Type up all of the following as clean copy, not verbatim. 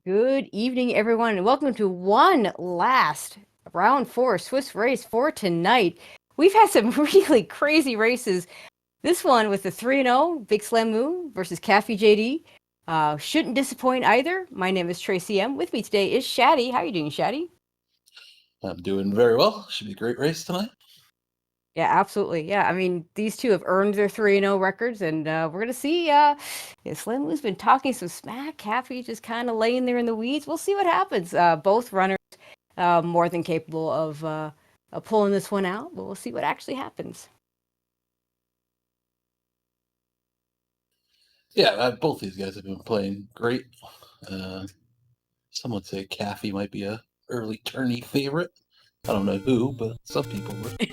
Good evening, everyone, and welcome to one last round 4 Swiss race for tonight. We've had some really crazy races. This one with the 3-0 Big Slam Moon versus CaffyJD. Shouldn't disappoint either. My name is Tracy M. With me today is Shaddy. How are you doing, Shaddy? I'm doing very well. Should be a great race tonight. Yeah, absolutely. Yeah, I mean, these two have earned their 3-0 records, and we're going to see. Slam Moon's been talking some smack. Caffey just kind of laying there in the weeds. We'll see what happens. Both runners more than capable of pulling this one out, but we'll see what actually happens. Yeah, both these guys have been playing great. Some would say Caffey might be a early tourney favorite. I don't know who, but some people would.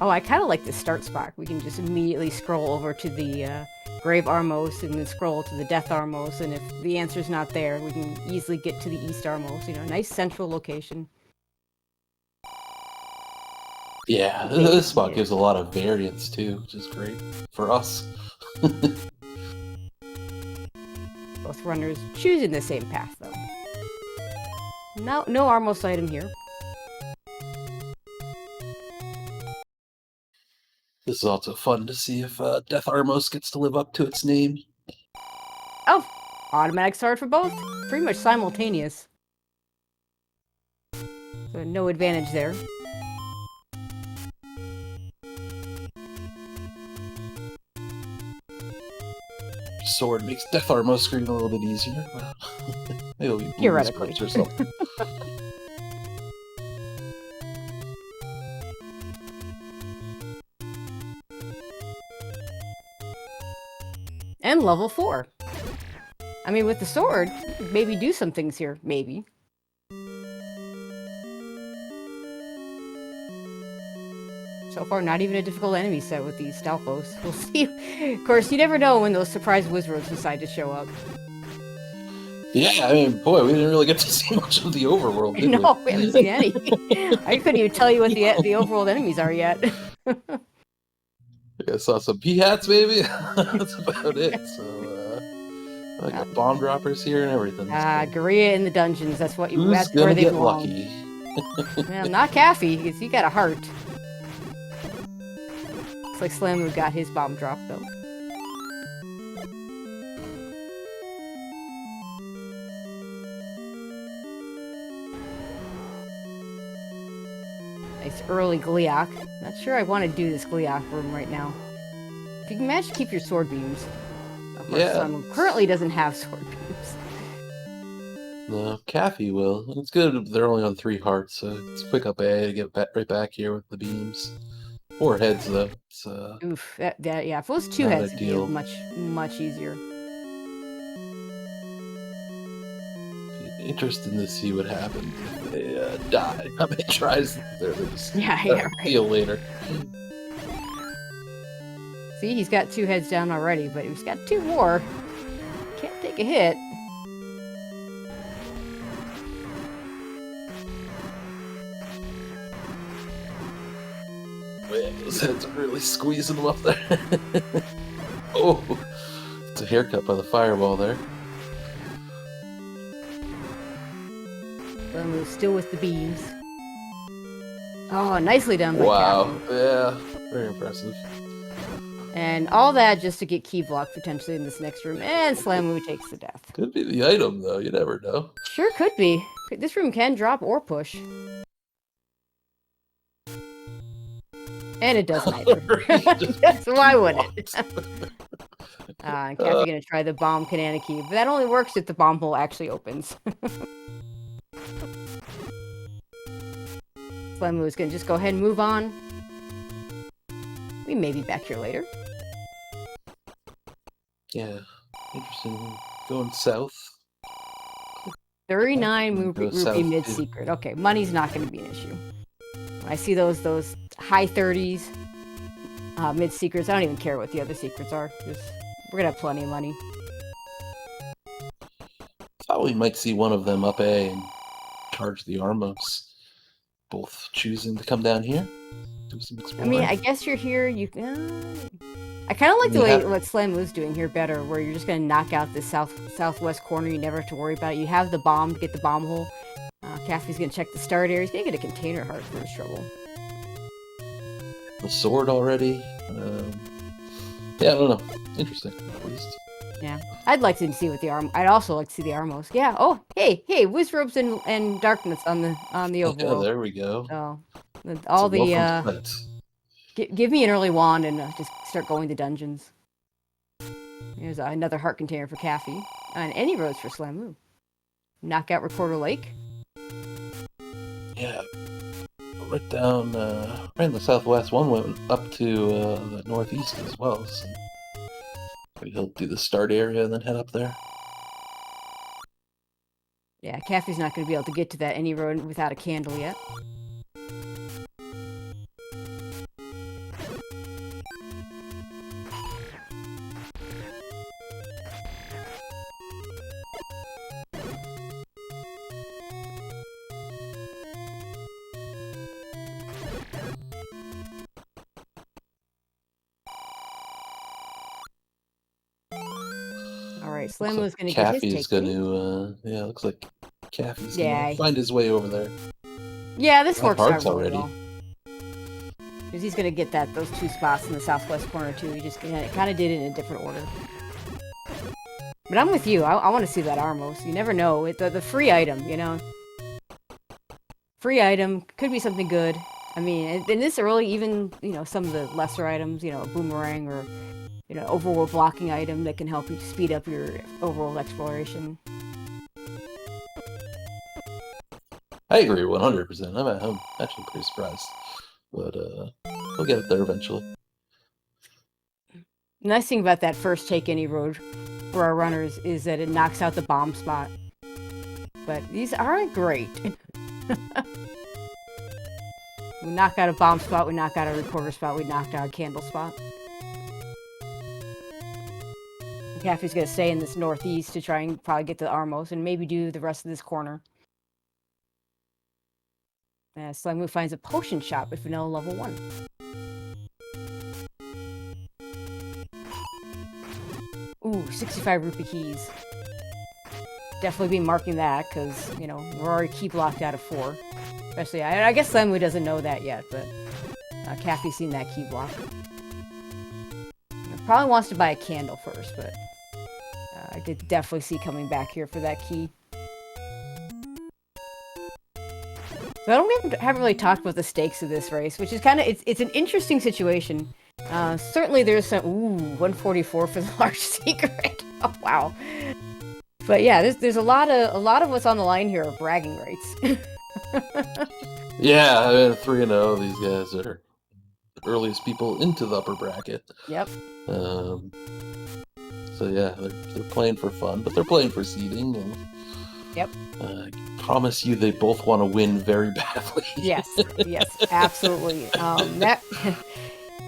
Oh, I kind of like the start spot. We can just immediately scroll over to the Grave Armos and then scroll to the Death Armos, and if the answer's not there, we can easily get to the East Armos. You know, nice central location. Yeah, this spot gives a lot of variance too, which is great for us. Both runners choosing the same path, though. No Armos item here. This is also fun to see if Death Armos gets to live up to its name. Oh, automatic start for both. Pretty much simultaneous. So no advantage there. Sword makes Death Armos scream a little bit easier. Maybe it'll be Theoretically. or something. And level 4. I mean, with the sword, maybe do some things here. Maybe. So far, not even a difficult enemy set with these Stalfos. We'll see. Of course, you never know when those surprise Wizards decide to show up. Yeah, I mean, boy, we didn't really get to see much of the overworld, did we? No, we haven't seen any. I couldn't even tell you what the overworld enemies are yet. I saw some P-hats, maybe? That's about it. So, I got bomb droppers here and everything. Garia in the dungeons. That's what you. Who's That's gonna where they get belong. lucky? Well, not Caffey, because he got a heart. Looks like Slamu got his bomb drop, though. Nice early Gliok. Not sure I want to do this Gliok room right now. If you can manage to keep your sword beams. Of course, Slamu currently doesn't have sword beams. No, Caffey will. It's good they're only on 3 hearts, so it's quick up A to get right back here with the beams. 4 heads, though. It's, Oof, yeah, if it was 2 heads, it'd be much easier. Interesting to see what happens if they die. How many tries there? They just right. deal later. See, he's got 2 heads down already, but he's got 2 more. Can't take a hit. Man, those heads are really squeezing them up there. Oh, it's a haircut by the fireball there. Slamu still with the beams. Oh, nicely done by Wow, Caffey. yeah, very impressive. And all that just to get key block potentially in this next room, and Slamu takes the death. Could be the item, though. You never know. Sure could be. This room can drop or push. And it does neither. So why wouldn't it? And Caffey's gonna try the bomb Kananaki, but that only works if the bomb hole actually opens. Slamu is gonna just go ahead and move on. We may be back here later. Yeah, interesting. Going south. 39 Go rupee south, mid-secret. Okay, money's not going to be an issue. When I see those high 30s mid-secrets, I don't even care what the other secrets are. We're going to have plenty of money. Thought we might see one of them up A and charge the Armos. Both choosing to come down here. Do some exploring. I mean, I guess you're here. You I kind of like the You way have- what Slamu's doing here better, where you're just going to knock out this southwest corner. You never have to worry about it. You have the bomb to get the bomb hole. Caffey's going to check the start area. He's going to get a container heart for his trouble. the sword already. Yeah, I don't know. Interesting, at least. Yeah, I'd like to see what the arm. I'd also like to see the Armos. Yeah. Oh, hey, Wizrobes and Darkness on the Yeah, overworld. there we go. So, So welcome to that. give me an early wand and just start going to dungeons. Here's another heart container for Caffey. And any roads for Slamu. Knock out Recorder Lake. Yeah. Right down, right in the southwest. One went up to the northeast as well. So maybe he'll do the start area and then head up there. Yeah, Caffey's not going to be able to get to that any road without a candle yet. Alright, Slamu's going to get his Caffey's take. going to, yeah, looks like Caffey's Yeah. going to find his way over there. Yeah, this works out hearts really already. well. Because he's going to get those two spots in the southwest corner too. He just kind of did it in a different order. But I'm with you. I want to see that Armos. You never know. The free item, you know. Free item could be something good. I mean, in this early, even, you know, some of the lesser items, you know, a boomerang or, you know, overworld blocking item that can help you speed up your overworld exploration. I agree 100%. I'm actually pretty surprised. But we'll get it there eventually. The nice thing about that first take any road for our runners is that it knocks out the bomb spot. But these aren't great. We knock out a bomb spot, we knock out a recorder spot, we knocked out a candle spot. Caffey's going to stay in this northeast to try and probably get the Armos and maybe do the rest of this corner. Slamu finds a potion shop at vanilla level 1. Ooh, 65 rupee keys. Definitely be marking that because, you know, we're already key blocked out of 4. Especially, I guess Slamu doesn't know that yet, but Caffey's seen that key block. Probably wants to buy a candle first, but I could definitely see coming back here for that key. So we haven't really talked about the stakes of this race, which is kind of, it's an interesting situation. Certainly there's some, 144 for the large secret. Oh, wow. But yeah, there's a lot of what's on the line here are bragging rights. Yeah, I mean, 3-0. These guys are the earliest people into the upper bracket. Yep. So yeah, they're playing for fun, but they're playing for seeding. And, Yep. I promise you, they both want to win very badly. Yes, absolutely.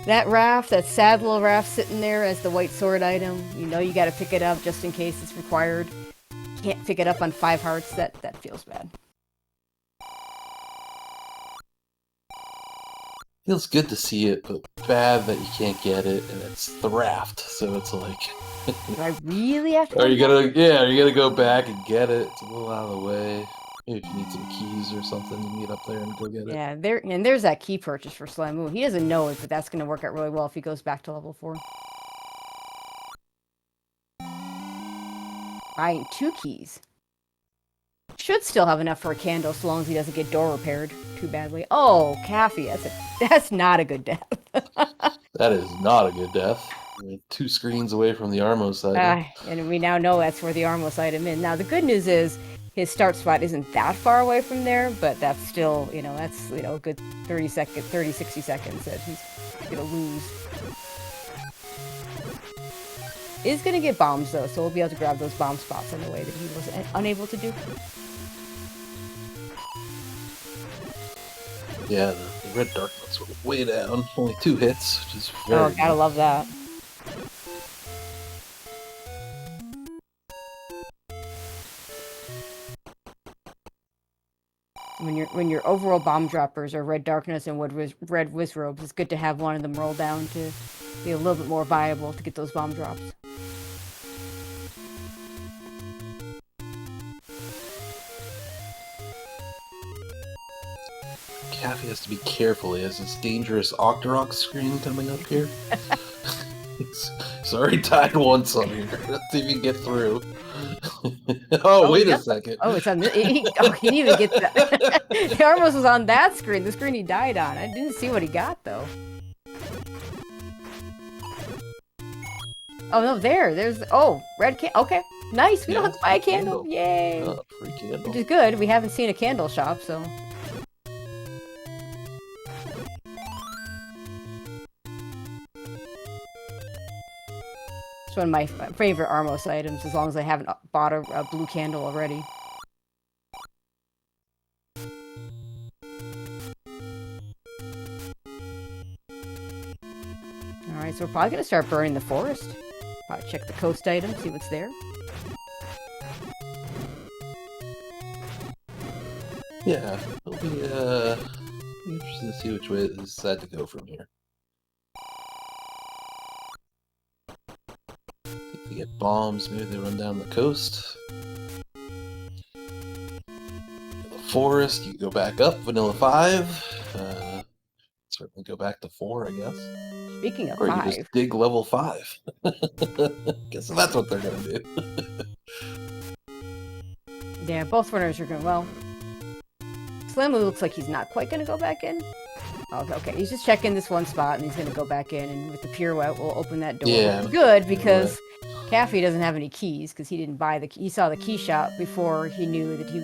That raft, that sad little raft sitting there as the white sword item, you know you got to pick it up just in case it's required. You can't pick it up on 5 hearts. That feels bad. Feels good to see it, but bad that you can't get it, and it's the raft. So it's like, Do I really have to? are you gonna go back and get it? It's a little out of the way. Maybe if you need some keys or something, you can get up there and go get it. Yeah, there's that key purchase for Slamu. He doesn't know it, but that's going to work out really well if he goes back to level 4. Buying 2 keys. Should still have enough for a candle so long as he doesn't get door repaired too badly. Oh, Caffey, that's not a good death. That is not a good death. We're 2 screens away from the Armos item. And we now know that's where the Armos item is. Now, the good news is his start spot isn't that far away from there, but that's still, that's, a good 60 seconds that he's going to lose. Is going to get bombs, though, so we'll be able to grab those bomb spots in a way that he was unable to do. Yeah, the red darkness were way down. Only 2 hits, which is very gotta love that. When your overall bomb droppers are red darkness and red wizrobes, it's good to have one of them roll down to be a little bit more viable to get those bomb drops. Caffy has to be careful. He has this dangerous Octorok screen coming up here. He's already tied once on here. Let's see if he can get through. Oh, wait a second. Oh, it's on this. He didn't even get that. He almost was on that screen. The screen he died on. I didn't see what he got, though. Oh, no, there's... Oh, red candle. Okay, nice. We don't have to buy a candle. Yay. Free candle. Which is good. We haven't seen a candle shop, so... It's one of my favorite Armos items, as long as I haven't bought a blue candle already. Alright, so we're probably going to start burning the forest. Probably check the coast item, see what's there. Yeah, it'll be interesting to see which way they decide to go from here. If they get bombs, maybe they run down the coast. The forest, you go back up, Vanilla 5. Certainly go back to 4, I guess. Speaking of or 5... you just dig level 5. Guess that's what they're gonna do. Yeah, both runners are going... Well... Slammu looks like he's not quite going to go back in. Oh, okay, he's just checking this one spot, and he's going to go back in, and with the pirouette, we'll open that door. Yeah. Which is good, because Caffy doesn't have any keys, because he didn't buy the... He saw the key shop before he knew that he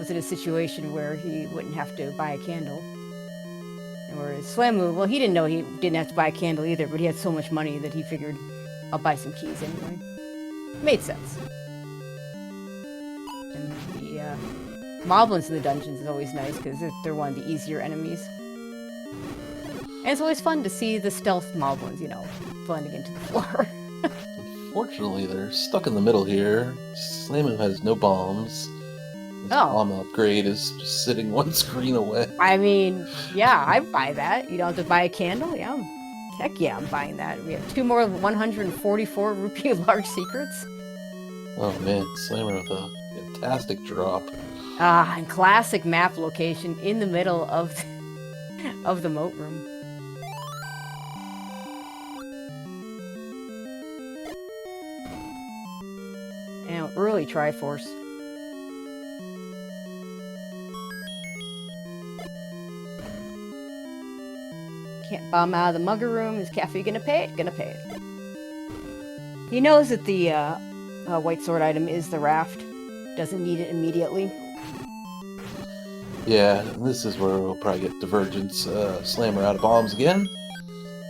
was in a situation where he wouldn't have to buy a candle. And whereas Slammu, well, he didn't know he didn't have to buy a candle either, but he had so much money that he figured, I'll buy some keys anyway. Made sense. And the moblins in the dungeons is always nice, because they're one of the easier enemies. And it's always fun to see the stealth moblins, you know, blending into the floor. Unfortunately, they're stuck in the middle here. Slammu has no bombs. His bomb upgrade is just sitting one screen away. I mean, yeah, I buy that. You don't have to buy a candle? Yeah. Heck yeah, I'm buying that. We have 2 more 144 rupee large secrets. Oh man, Slammer with a fantastic drop. Ah, and classic map location in the middle of the moat room. And early Triforce. Can't bomb out of the mugger room. Is Caffy gonna pay it? Gonna pay it. He knows that the white sword item is the raft. Doesn't need it immediately. Yeah, and this is where we'll probably get Divergence Slammer out of bombs again.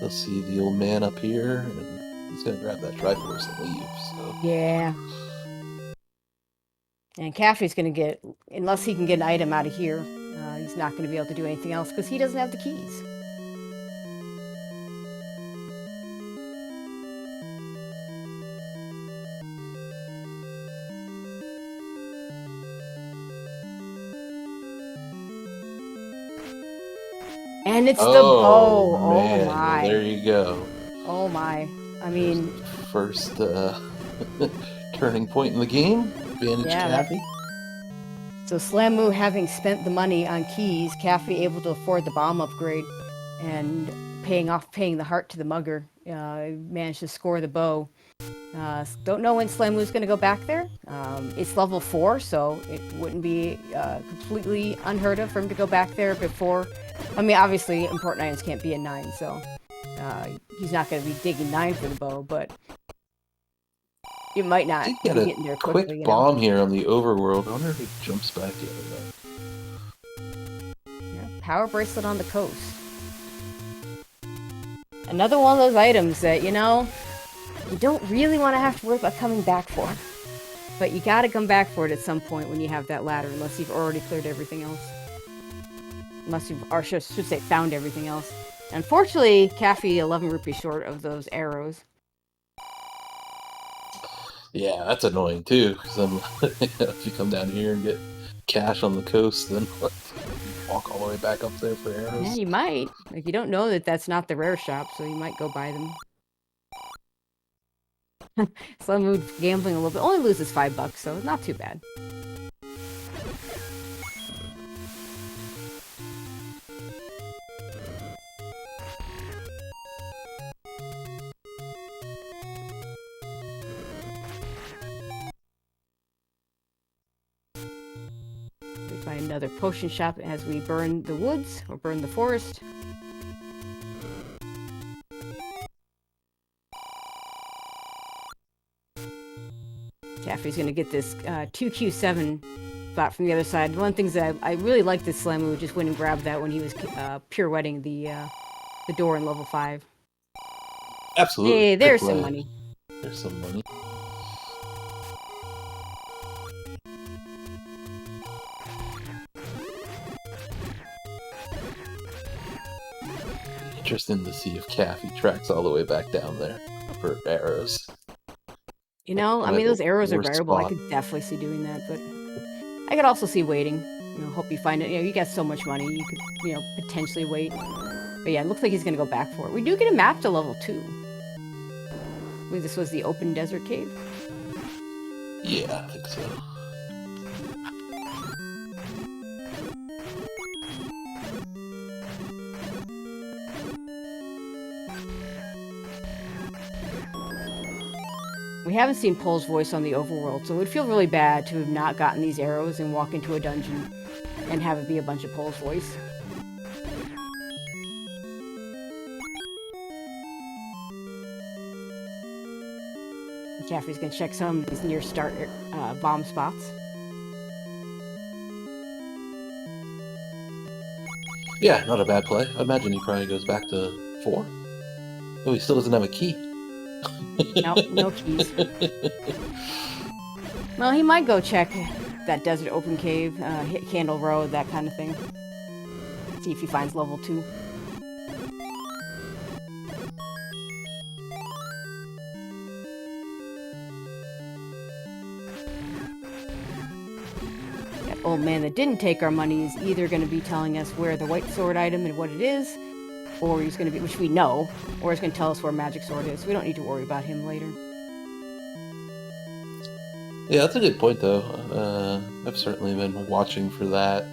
They'll see the old man up here, and he's gonna grab that Triforce and leave, so... Yeah. And Caffy's gonna get... Unless he can get an item out of here, he's not gonna be able to do anything else, because he doesn't have the keys. And it's the bow. Man. Oh my. Well, there you go. Oh my. I mean... First turning point in the game. Advantage Caffy. So Slammu, having spent the money on keys, Caffy able to afford the bomb upgrade, and paying the heart to the mugger, managed to score the bow. Don't know when Slammu's going to go back there. It's level 4, so it wouldn't be completely unheard of for him to go back there before. I mean, obviously, important items can't be a 9, so he's not going to be digging 9 for the bow, but it might not be getting there quickly. Quick bomb here on the overworld. I wonder if he jumps back the other way. Yeah, power bracelet on the coast. Another one of those items that, you know, you don't really want to have to worry about coming back for. But you gotta come back for it at some point when you have that ladder, unless you've already cleared everything else. Unless you've, or should say, found everything else. Unfortunately, Caffy 11 rupees short of those arrows. Yeah, that's annoying too, because if you come down here and get cash on the coast, then walk all the way back up there for arrows. Yeah, you might. Like, you don't know that that's not the rare shop, so you might go buy them Slam Mood gambling a little bit. Only loses $5, so not too bad. We find another potion shop as we burn the woods or burn the forest. Caffy's gonna get this 2Q7 spot from the other side. One of the things that I really like this Slam Move, just went and grabbed that when he was pirouetting the door in level 5. Absolutely. Hey, there's some money. There's some money. Interesting to see if Caffy tracks all the way back down there for arrows. You know, I mean, those arrows are variable. I could definitely see doing that, but I could also see waiting. You know, hope you find it. You know, you got so much money, you could, you know, potentially wait. But yeah, it looks like he's gonna go back for it. We do get a map to level 2. I believe this was the open desert cave. Yeah, I think so. We haven't seen Pole's voice on the overworld, so it would feel really bad to have not gotten these arrows and walk into a dungeon and have it be a bunch of Pole's voice. Caffy's gonna check some of these near start bomb spots. Yeah, not a bad play. I imagine he probably goes back to 4. Oh, he still doesn't have a key. Nope, no keys. Well, he might go check that desert open cave, hit Candle Road, that kind of thing. See if he finds level 2. That old man that didn't take our money is either going to be telling us where the white sword item and what it is, or he's going to be, which we know, or he's going to tell us where magic sword is. We don't need to worry about him later. Yeah, that's a good point, though. I've certainly been watching for that.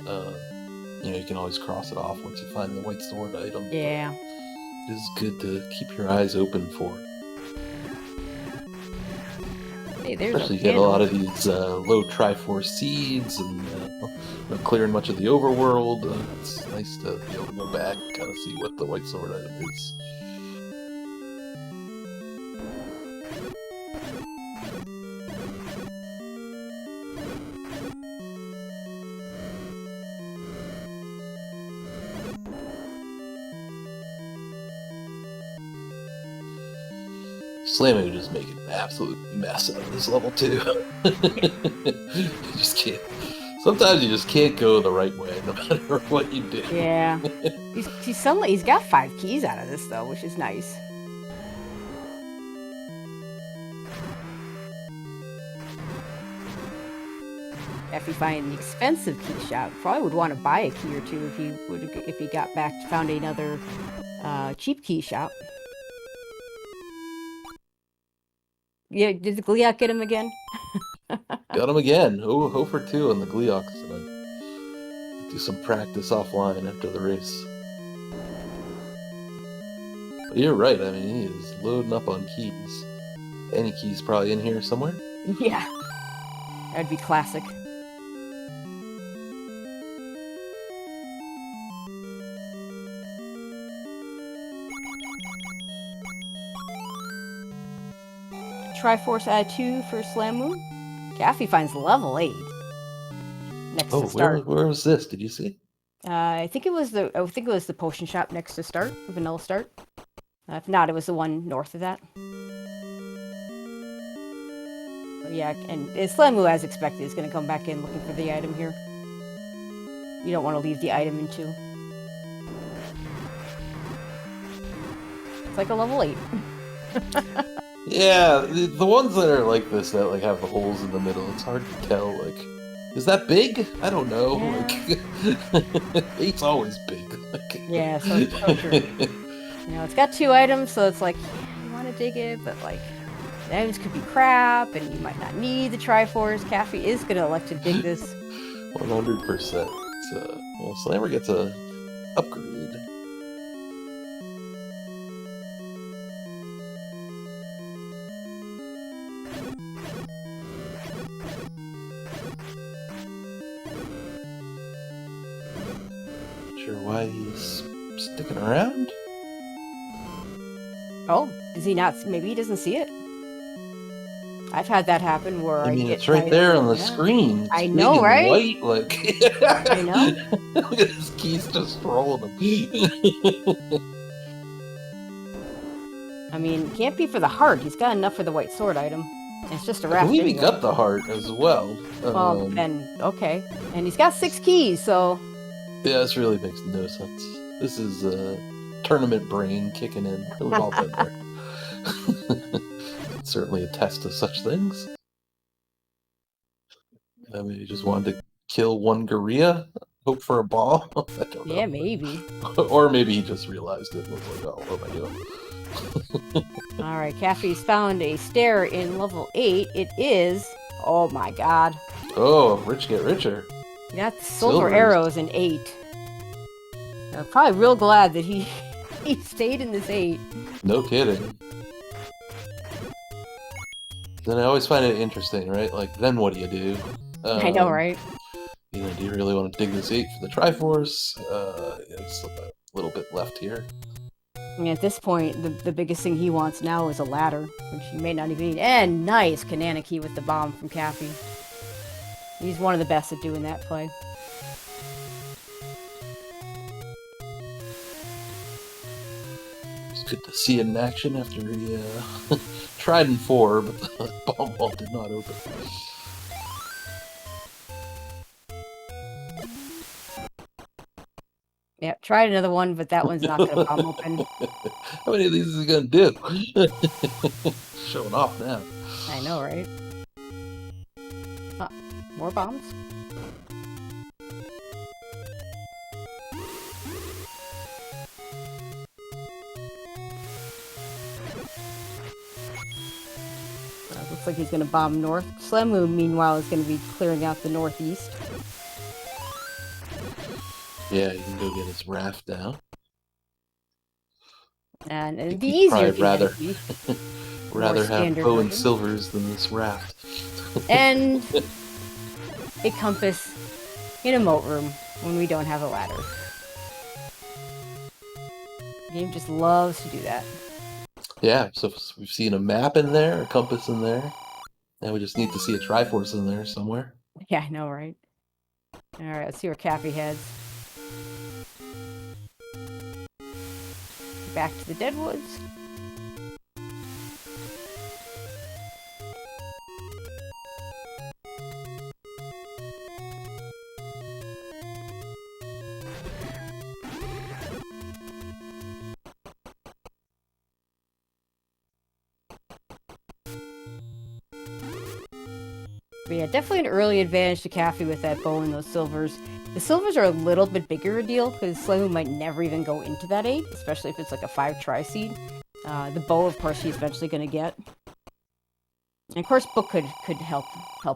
You know, you can always cross it off once you find the white sword item. Yeah. It is good to keep your eyes open for. Hey, there's especially you get a lot of these low Triforce seeds and clearing much of the overworld. It's nice to be able to go back and kind of see what the white sword item is. Slammy just making an absolute mess out of this level 2. You just can't. Sometimes you just can't go the right way, no matter what you do. Yeah. He's got 5 keys out of this, though, which is nice. If he find the expensive key shop, probably would want to buy a key or two if he got back found another cheap key shop. Yeah, did the Gleeok get him again? Got him again. Oh for 2 on the Gleeok tonight. Do some practice offline after the race. But you're right, I mean, he is loading up on keys. Any keys probably in here somewhere? Yeah. That'd be classic. Triforce add 2 for Slam Moon. Caffy finds level 8. Next to start. Where was this? Did you see? I think it was the potion shop next to start, vanilla start. If not, it was the one north of that. But yeah, and Slam Moon, as expected, is going to come back in looking for the item here. You don't want to leave the item in 2. It's like a level 8. Yeah, the ones that are like this, that like have the holes in the middle, it's hard to tell, like, is that big? I don't know. Yeah. Like, 8's always big. Like... Yeah, so true. You know, it's got 2 items, so it's like, yeah, you want to dig it, but like, items could be crap, and you might not need the Triforce. Caffy is going to elect to dig this. 100%. Well, Slammer gets a upgrade. Not sure why he's sticking around. Oh, is he not? Maybe he doesn't see it. I've had that happen where I mean, get it's right an there item, on the yeah. screen. It's I big know, and right? white, like. I know. Look at his keys just rolling them. I mean, can't be for the heart. He's got enough for the white sword item. It's just a I raft believe he anyway. got the heart as well. Well, then, okay. And he's got 6 keys, so... Yeah, this really makes no sense. This is tournament brain kicking in. We've all been there. Certainly attest to such things. I mean, he just wanted to kill one gorilla, hope for a ball. I don't know. Yeah, maybe. Or maybe he just realized it and was like, oh, what am I doing? Alright, Caffy's found a stair in level 8. It is... Oh my god. Oh, rich get richer. You got the silver Silvers. arrows in 8. I'm probably real glad that he stayed in this 8. No kidding. Then I always find it interesting, right? Like, then what do you do? I know, right? You know, do you really want to dig this 8 for the Triforce? It's a little bit left here. I mean, at this point, the biggest thing he wants now is a ladder, which you may not even need. And nice Kananaki with the bomb from Caffy. He's one of the best at doing that play. It's good to see it in action after he tried in 4, but the bomb wall did not open. Yeah, tried another one, but that one's not going to bomb open. How many of these is he going to do? Showing off now. I know, right? More bombs? Looks like he's going to bomb north. Slemu, meanwhile, is going to be clearing out the northeast. Yeah, he can go get his raft down. And it'd be easier if he had rather, a rather have standard bow and version. silvers than this raft. And a compass in a moat room when we don't have a ladder. The game just loves to do that. Yeah, so we've seen a map in there, a compass in there. Now we just need to see a Triforce in there somewhere. Yeah, I know, right? Alright, let's see where Caffy heads. Back to the Deadwoods. But yeah, definitely an early advantage to Caffy with that bow and those silvers. The silvers are a little bit bigger a deal, because Slemu might never even go into that 8, especially if it's like a 5 tri-seed. The bow, of course, he's eventually going to get. And of course, Book could help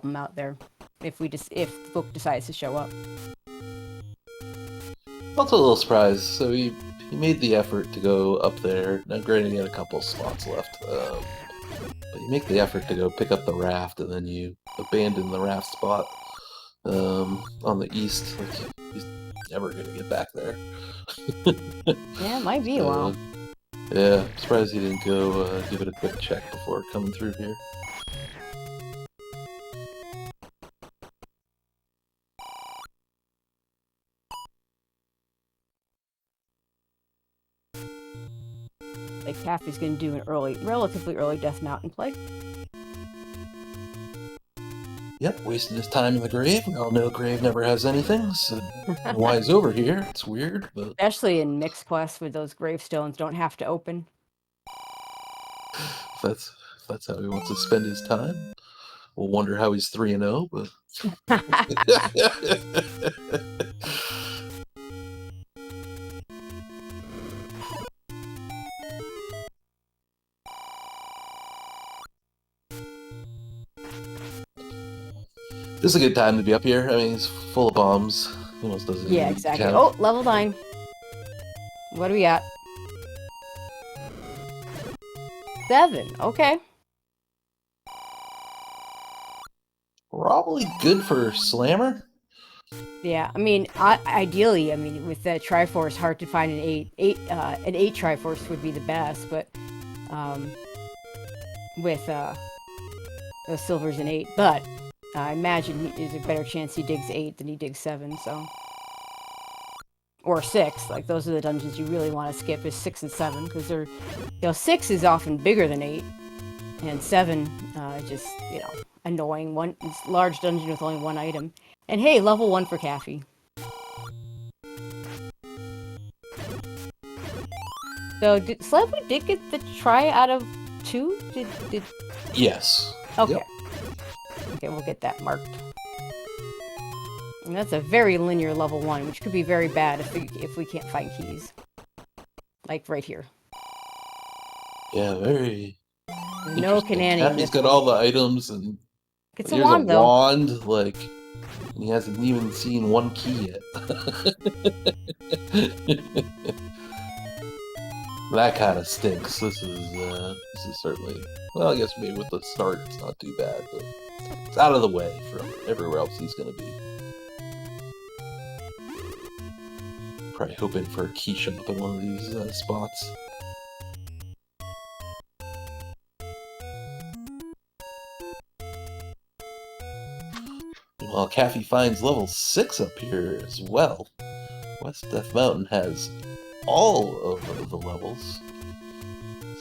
him out there, if Book decides to show up. Also a little surprised, so he made the effort to go up there. Now granted he had a couple spots left, but you make the effort to go pick up the raft, and then you abandon the raft spot on the east. Like, he's never going to get back there. Yeah, it might be a while. Yeah, I'm surprised he didn't go give it a quick check before coming through here. Like, Caffy's going to do an relatively early Death Mountain play. Yep, wasting his time in the grave. We all know grave never has anything, so why he's over here? It's weird, but... Especially in mixed quests where those gravestones don't have to open. If that's how he wants to spend his time. We'll wonder how he's 3-0, but... This is a good time to be up here. I mean, it's full of bombs. Almost doesn't Yeah, even exactly. count. Oh, level 9. What do we got? 7. Okay. Probably good for Slammer. Yeah, I mean, ideally, I mean, with the Triforce, hard to find an 8 Triforce would be the best, but with those silvers an 8. But I imagine there's a better chance he digs 8 than he digs 7. So, or 6. Like those are the dungeons you really want to skip is 6 and 7 because they're, 6 is often bigger than 8, and 7 just annoying. It's large dungeon with only 1 item. And hey, level 1 for Caffy. So, Slapwood did get the try out of 2? Did... Yes. Okay. Yep. Okay, we'll get that marked. And that's a very linear level 1, which could be very bad if we can't find keys. Like right here. Yeah, very. No cananning. Caffy's got all the items and It's here's a wand, though. Wand, like he hasn't even seen 1 key yet. That kind of stinks. This is certainly, well, I guess maybe with the start it's not too bad, but it's out of the way from everywhere else he's going to be. Probably hoping for a key shop in one of these spots. Well, Caffy finds level 6 up here as well. West Death Mountain has all of the levels.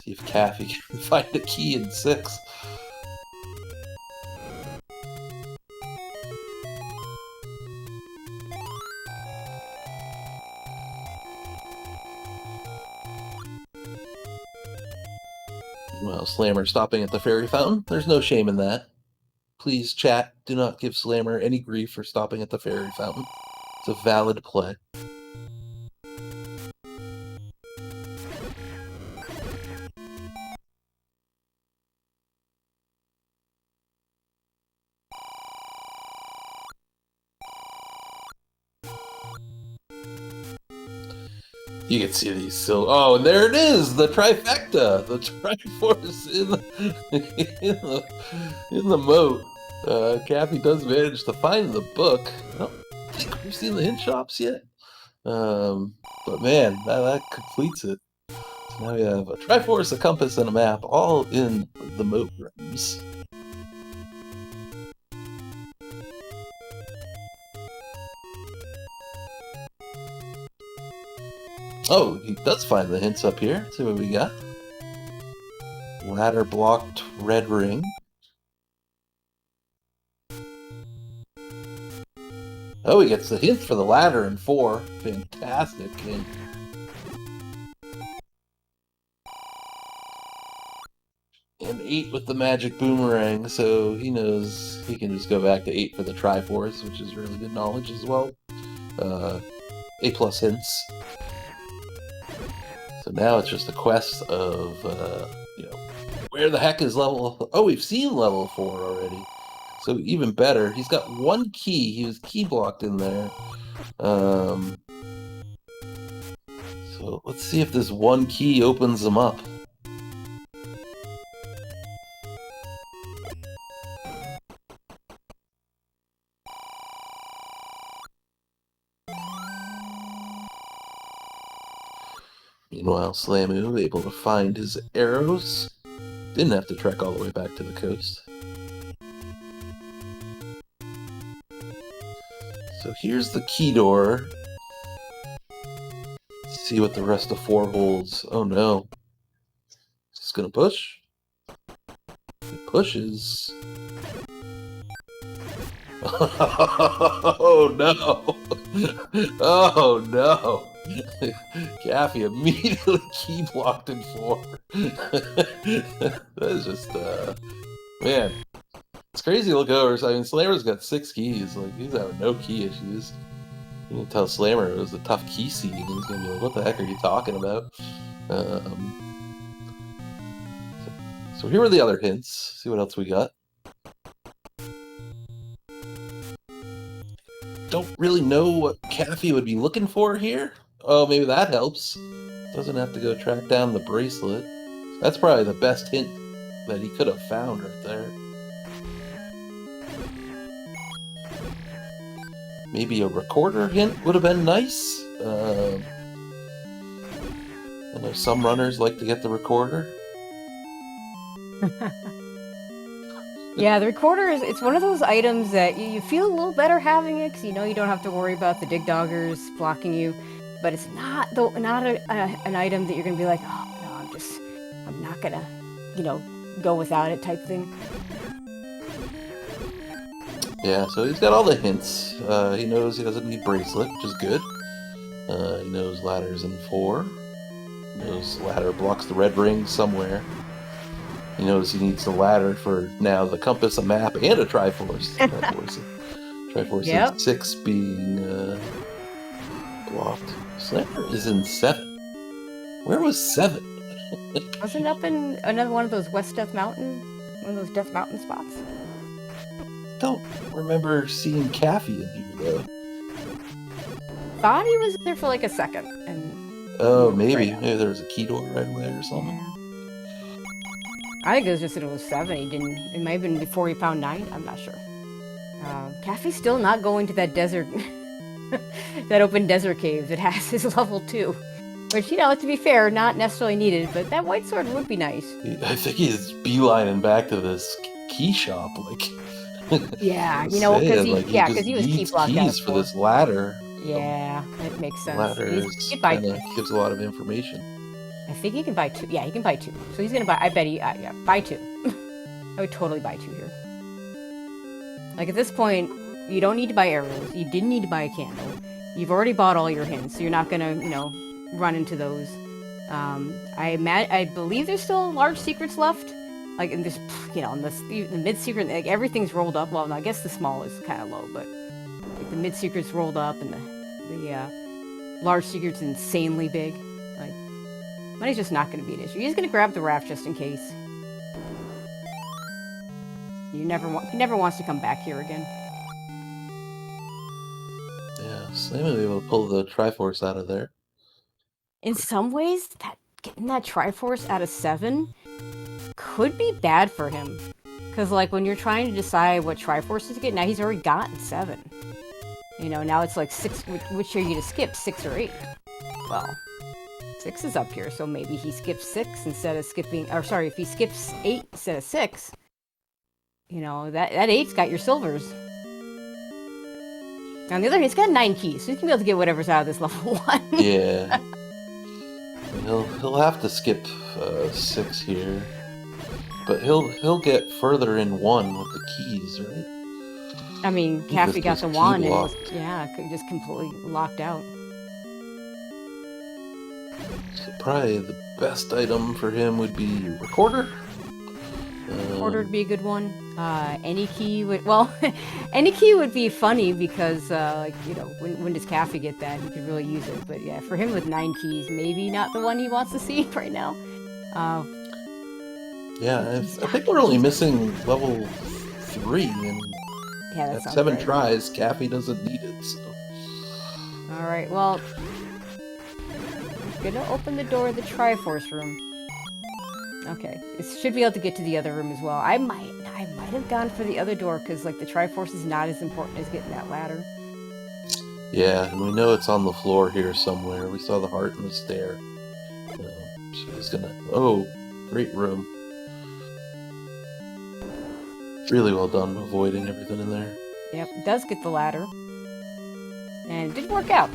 See if Caffy can find a key in 6. Well, Slammer stopping at the fairy fountain. There's no shame in that. Please, chat, do not give Slammer any grief for stopping at the fairy fountain. It's a valid play. You can see these still. Oh, and there it is, the trifecta, the Triforce in the moat. Caffy does manage to find the book. I don't think we've seen the hint shops yet, but man, that completes it. So now we have a Triforce, a compass, and a map, all in the moat rooms. Oh, he does find the hints up here. Let's see what we got. Ladder blocked red ring. Oh, he gets the hint for the ladder in 4. Fantastic hint. And 8 with the magic boomerang, so he knows he can just go back to 8 for the Triforce, which is really good knowledge as well. A+ hints. So now it's just a quest of, where the heck is level... Oh, we've seen level 4 already. So even better. He's got 1 key. He was key blocked in there. So let's see if this 1 key opens him up. Meanwhile, Slamu able to find his arrows. Didn't have to trek all the way back to the coast. So here's the key door. Let's see what the rest of 4 holds. Oh no. Is this gonna push? It pushes. Oh no! Oh no! Caffy immediately key blocked in 4. That is just, man. It's crazy to look over. I mean, Slammer's got 6 keys. Like, he's having no key issues. You can tell Slammer it was a tough key seed, and he's gonna be like, what the heck are you talking about? So here are the other hints. See what else we got. don't really know what Caffy would be looking for here. Oh, maybe that helps. Doesn't have to go track down the bracelet. That's probably the best hint that he could have found right there. Maybe a recorder hint would have been nice. I know some runners like to get the recorder. Yeah, the recorder it's one of those items that you feel a little better having it because you know you don't have to worry about the dig doggers blocking you, but it's not an item that you're gonna be like, oh no, I'm not gonna, go without it type thing. Yeah, so he's got all the hints. He knows he doesn't need bracelet, which is good. He knows ladder's in 4. He knows ladder blocks the red ring somewhere. He knows he needs the ladder for now the compass, a map, and a Triforce. Triforce Yep. in 6 being blocked. Slammer is in 7. Where was 7? Wasn't it up in another one of those West Death Mountain, one of those Death Mountain spots? Don't remember seeing Caffy in here though. Thought he was there for like a second, and Oh, maybe there was a key door right away or something. yeah. I think it was just that it was 7. He didn't. It might have been before he found 9. I'm not sure. Caffey's still not going to that desert, that open desert cave that has his level 2. Which, to be fair, not necessarily needed, but that white sword would be nice. I think he's beelining back to this key shop, like. Yeah, because he was key blocked out keys for this ladder. Yeah, that makes sense. Ladder gives a lot of information. I think he can buy 2. Yeah, he can buy 2. So he's gonna buy. I bet buy 2. I would totally buy 2 here. Like at this point, you don't need to buy arrows. You didn't need to buy a candle. You've already bought all your hints, so you're not gonna, run into those. I believe there's still large secrets left. Like in this, in the mid secret, like everything's rolled up. Well, no, I guess the small is kind of low, but like the mid secret's rolled up, and the large secret's insanely big. Like money's just not going to be an issue. He's going to grab the raft just in case. He never wants to come back here again. Yeah, Slam will be able to pull the Triforce out of there. In some ways, getting that Triforce out of 7 could be bad for him. Because, like, when you're trying to decide what Triforce to get, now he's already gotten 7. Now it's like 6, which are you to skip, 6 or 8? Well, 6 is up here, so maybe he skips 6 instead of skipping, or sorry, if he skips 8 instead of 6, that 8's got your silvers. On the other hand, he's got 9 keys, so he's gonna be able to get whatever's out of this level 1. Yeah. He'll have to skip 6 here. But he'll get further in 1 with the keys, right? I mean, Caffy got the wand and just completely locked out. So probably the best item for him would be recorder. Recorder would be a good one. Any key would any key would be funny because when does Caffy get that? He could really use it. But yeah, for him with 9 keys, maybe not the one he wants to see right now. Yeah, I think we're only missing level 3, and at 7 right. tries, Caffy doesn't need it. So. All right, well, I'm gonna open the door of the Triforce room. Okay, it should be able to get to the other room as well. I might have gone for the other door because like the Triforce is not as important as getting that ladder. Yeah, and we know it's on the floor here somewhere. We saw the heart in the stair. She's gonna. Oh, great room. Really well done avoiding everything in there. Yep, it does get the ladder. And it did work out.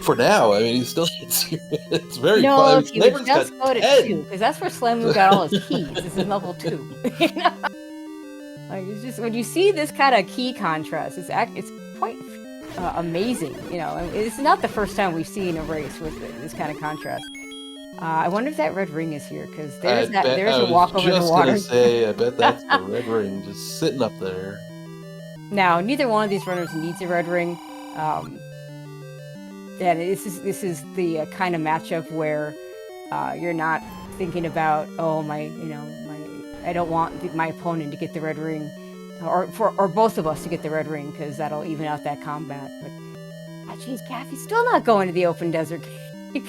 For now, I mean, he still it's very no, fun. If he would just go to 2, because that's where Slamu got all his keys. This is level 2. Like, it's just, when you see this kind of key contrast, it's quite amazing. It's not the first time we've seen a race with this kind of contrast. I wonder if that red ring is here, because there's a walk over the water. I bet that's the red ring just sitting up there. Now, neither one of these runners needs a red ring. Yeah, this is the kind of matchup where you're not thinking about, I don't want my opponent to get the red ring. or both of us to get the red ring, because that'll even out that combat. But geez, Caffy's still not going to the open desert. Like,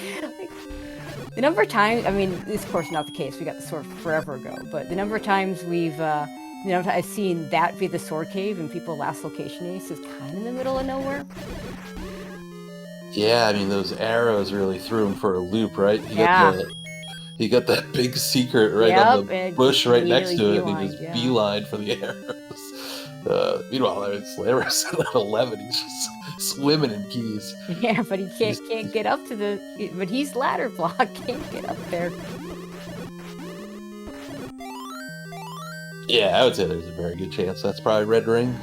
the number of times, I mean, this is of course not the case. We got the sword forever ago, but the number of times I've seen that be the sword cave and people last location ace is kind of in the middle of nowhere. Yeah, I mean, those arrows really threw him for a loop, right? He got that big secret right on the bush right next to it, and he just beelined for the arrows. Meanwhile, Slammer's at 11. He's just swimming in keys. Yeah, but he can't get up to the... But he's ladder block, can't get up there. Yeah, I would say there's a very good chance that's probably red ring,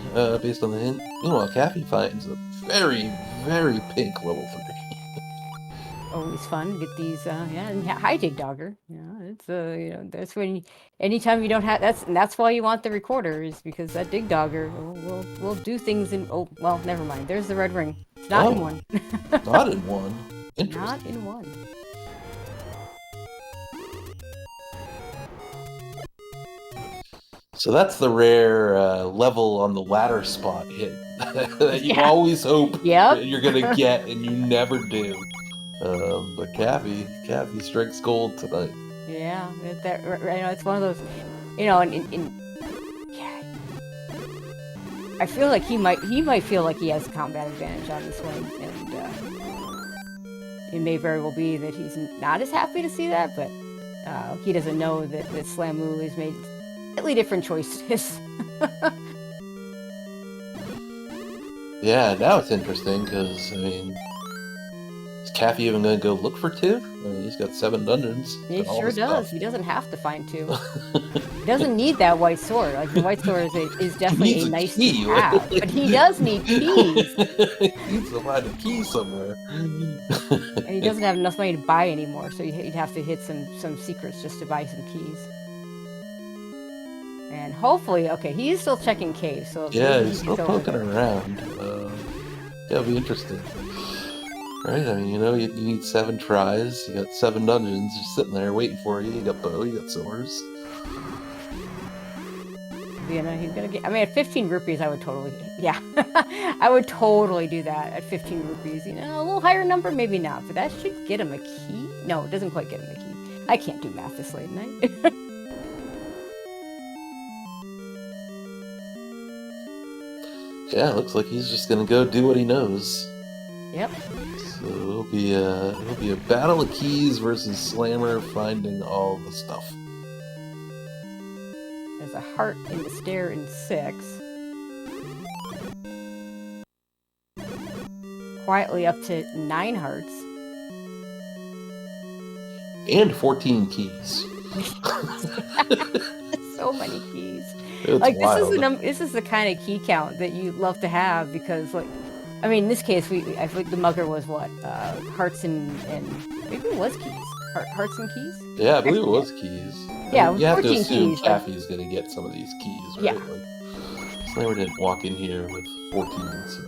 based on the hint. Meanwhile, Caffy finds a very, very pink level 3. Always fun to get these, and hi Dig Dogger. It's that's when anytime you don't have that's why you want the recorder, is because that Dig Dogger will do things in. Oh well, never mind. There's the red ring. It's not in one. Not in one. Interesting. Not in one. So that's the rare level on the ladder spot hit that you always hope you're gonna get, and you never do. But Caffy strikes gold tonight. Yeah, it's one of those, and I feel like he might feel like he has combat advantage on this one, and it may very well be that he's not as happy to see that, but he doesn't know that Slamu has made slightly different choices. Yeah, now it's interesting, because, I mean, is Caffy even going to go look for 2? I mean, he's got 7 dungeons. He sure does. He doesn't have to find 2. He doesn't need that white sword. Like, the white sword is definitely a nice to have, but he does need keys. He needs to find a key somewhere. And he doesn't have enough money to buy anymore, so he'd have to hit some secrets just to buy some keys. And hopefully, okay, he is still checking caves, so... Yeah, he's still poking around. It'll be interesting. Right, I mean, you need 7 tries, you got 7 dungeons just sitting there waiting for you, you got bow, you got swords. He's gonna get... I mean, at 15 rupees, I would totally... Yeah, I would totally do that at 15 rupees. A little higher number, maybe not, but that should get him a key? No, it doesn't quite get him a key. I can't do math this late at night. Yeah, looks like he's just gonna go do what he knows. Yep. So it'll be a battle of keys versus Slammer finding all the stuff. There's a heart in the stair in 6. Quietly up to 9 hearts. And 14 keys. So many keys. It's like wild. This is the kind of key count that you love to have, because, like, I mean, in this case, I think the mugger was what, hearts and maybe it was keys. Hearts and keys. Yeah, I believe it was keys. Yeah, I mean, you have to assume keys, Caffy's gonna get some of these keys, right? Yeah. Like, Slammer didn't walk in here with 14, so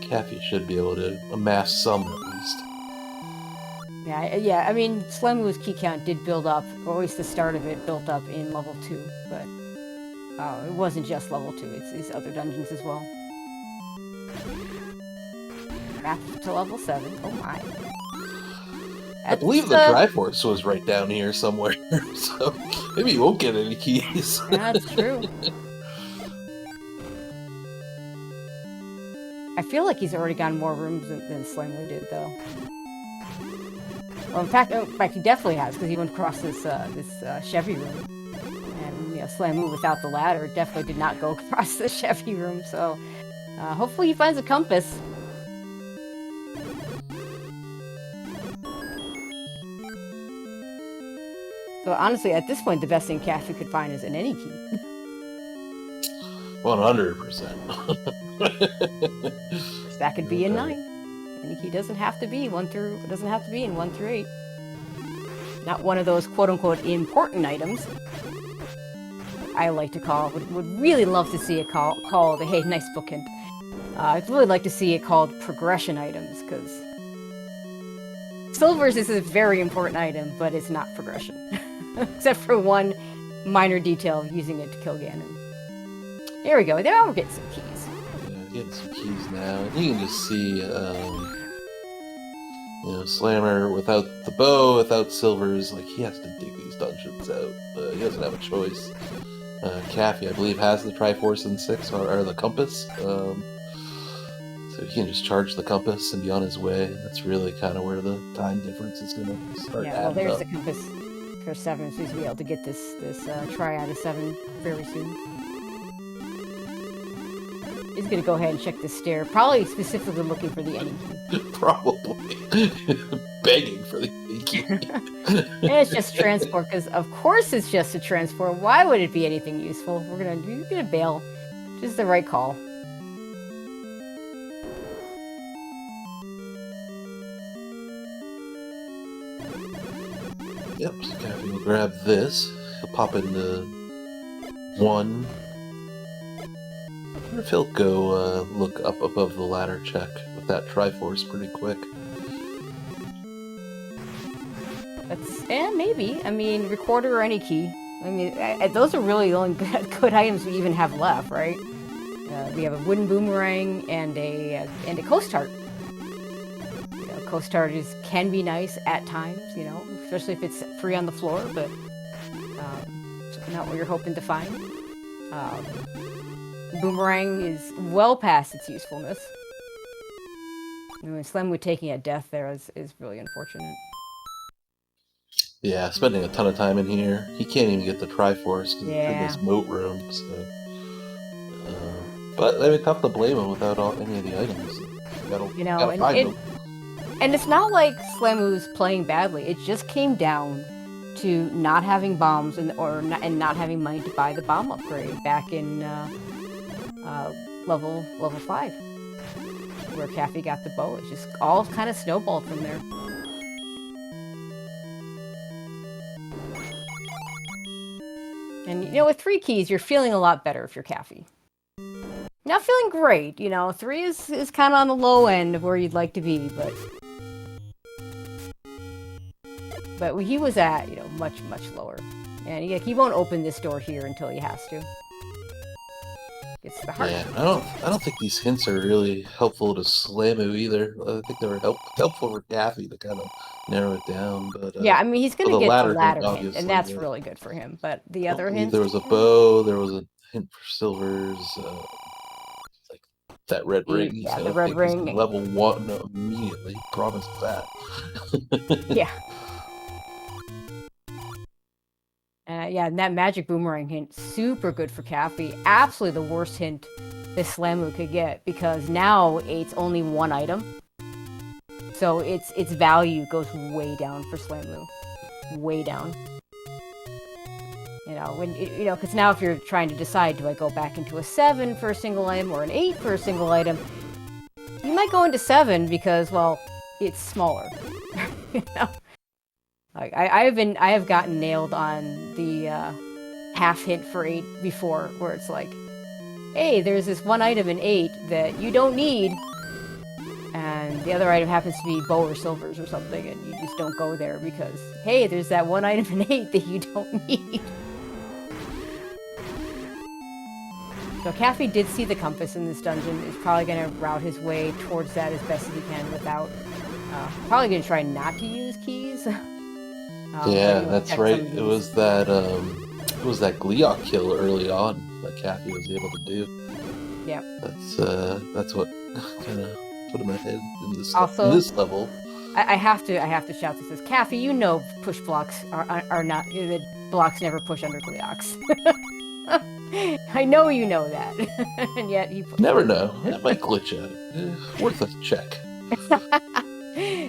Caffy should be able to amass some at least. Yeah. I mean, Slamu's key count did build up, or at least the start of it built up in level 2, but it wasn't just level 2. It's other dungeons as well. Back to level 7. Oh my! I believe the Triforce was right down here somewhere, so maybe you won't get any keys. That's true. I feel like he's already gotten more rooms than Slamu did, though. Well, in fact, he definitely has, because he went across this Chevy room, and Slamu without the ladder definitely did not go across the Chevy room. So hopefully he finds a compass. So honestly, at this point, the best thing Caffy could find is an any key. 100%. That could be a 9. Any key doesn't have to be in 1 through 8. Not one of those quote-unquote important items. I like to call. Would really love to see it called. Hey, nice bookend. I'd really like to see it called progression items, because Silvers is a very important item, but it's not progression. Except for one minor detail of using it to kill Ganon. There we go. There we're getting some keys. Yeah, getting some keys now. And you can just see, Slammer without the bow, without silvers, like, he has to dig these dungeons out. He doesn't have a choice. Caffy, I believe, has the Triforce and 6, or the compass. So he can just charge the compass and be on his way. That's really kind of where the time difference is going to start. Yeah, well, there's the compass for 7, so he's gonna be able to get this triad of 7 very soon. He's gonna go ahead and check the stair, probably specifically looking for the any key. Probably begging for the key. And it's just transport, because of course it's just a transport. Why would it be anything useful? We're gonna bail. Just the right call. Yep, so Caffy will grab this. He'll pop into 1. I wonder if he'll go look up above the ladder check with that Triforce pretty quick. Maybe. I mean, recorder or any key. I mean, those are really the only good items we even have left, right? We have a wooden boomerang and a coast tart. Coast tart can be nice at times, especially if it's free on the floor, but not what you're hoping to find. Boomerang is well past its usefulness. Slamwood taking a death there is really unfortunate. Yeah, spending a ton of time in here. He can't even get the Triforce because it's in this moat room. So, but I mean, tough to blame him without any of the items. Gotta find them. And it's not like Slamu's playing badly. It just came down to not having bombs and not having money to buy the bomb upgrade back in level 5, where Caffy got the bow. It's just all kind of snowballed from there. And with 3 keys, you're feeling a lot better if you're Caffy. Not feeling great, 3 is kind of on the low end of where you'd like to be, but he was at, much lower. And he won't open this door here until he has to. It's the heart. Yeah, I don't think these hints are really helpful to Slamu either. I think they were helpful for Caffy to kind of narrow it down. But yeah, I mean, he's going to get the ladder hint, and that's really good for him. But the other hint, there was a bow, there was a hint for silvers, like that red ring. Yeah, the red ring. Level 1 immediately. Promised that. Yeah. Yeah, and that magic boomerang hint, super good for Caffy. Absolutely the worst hint this Slamu could get, because now it's only 1 item. So its value goes way down for Slamu. Way down. Because now if you're trying to decide, do I go back into a 7 for a single item or an 8 for a single item, you might go into 7 because, well, it's smaller. Like I have gotten nailed on the half hint for 8 before, where it's like, hey, there's this 1 item in 8 that you don't need, and the other item happens to be bow or silvers or something, and you just don't go there because, hey, there's that 1 item in 8 that you don't need. So Caffy did see the compass in this dungeon. Is probably going to route his way towards that as best as he can without. Probably going to try not to use keys. Yeah, that's right. It was that Gleeok kill early on that Caffy was able to do. Yeah. That's what kind of put him ahead in this level. I have to shout this as Caffy. Push blocks are not the blocks never push under Gleeoks. I know you know that, and yet you never know. That might glitch out. Worth a check.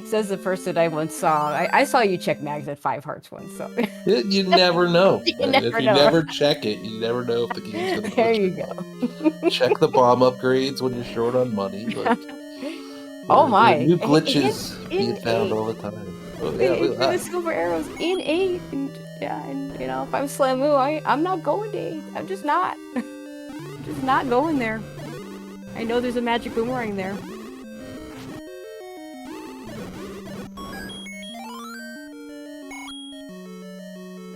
Says the person I once saw. I saw you check mags at 5 hearts once, so... You never know. You never know. Never check it, you never know if the game's going to glitch. There you go. Check the bomb upgrades when you're short on money. Like, oh my. New glitches being found all the time. Oh, yeah, the silver arrows in 8. And if I'm Slamu, I'm not going to 8. I'm just not. I'm just not going there. I know there's a magic boomerang there.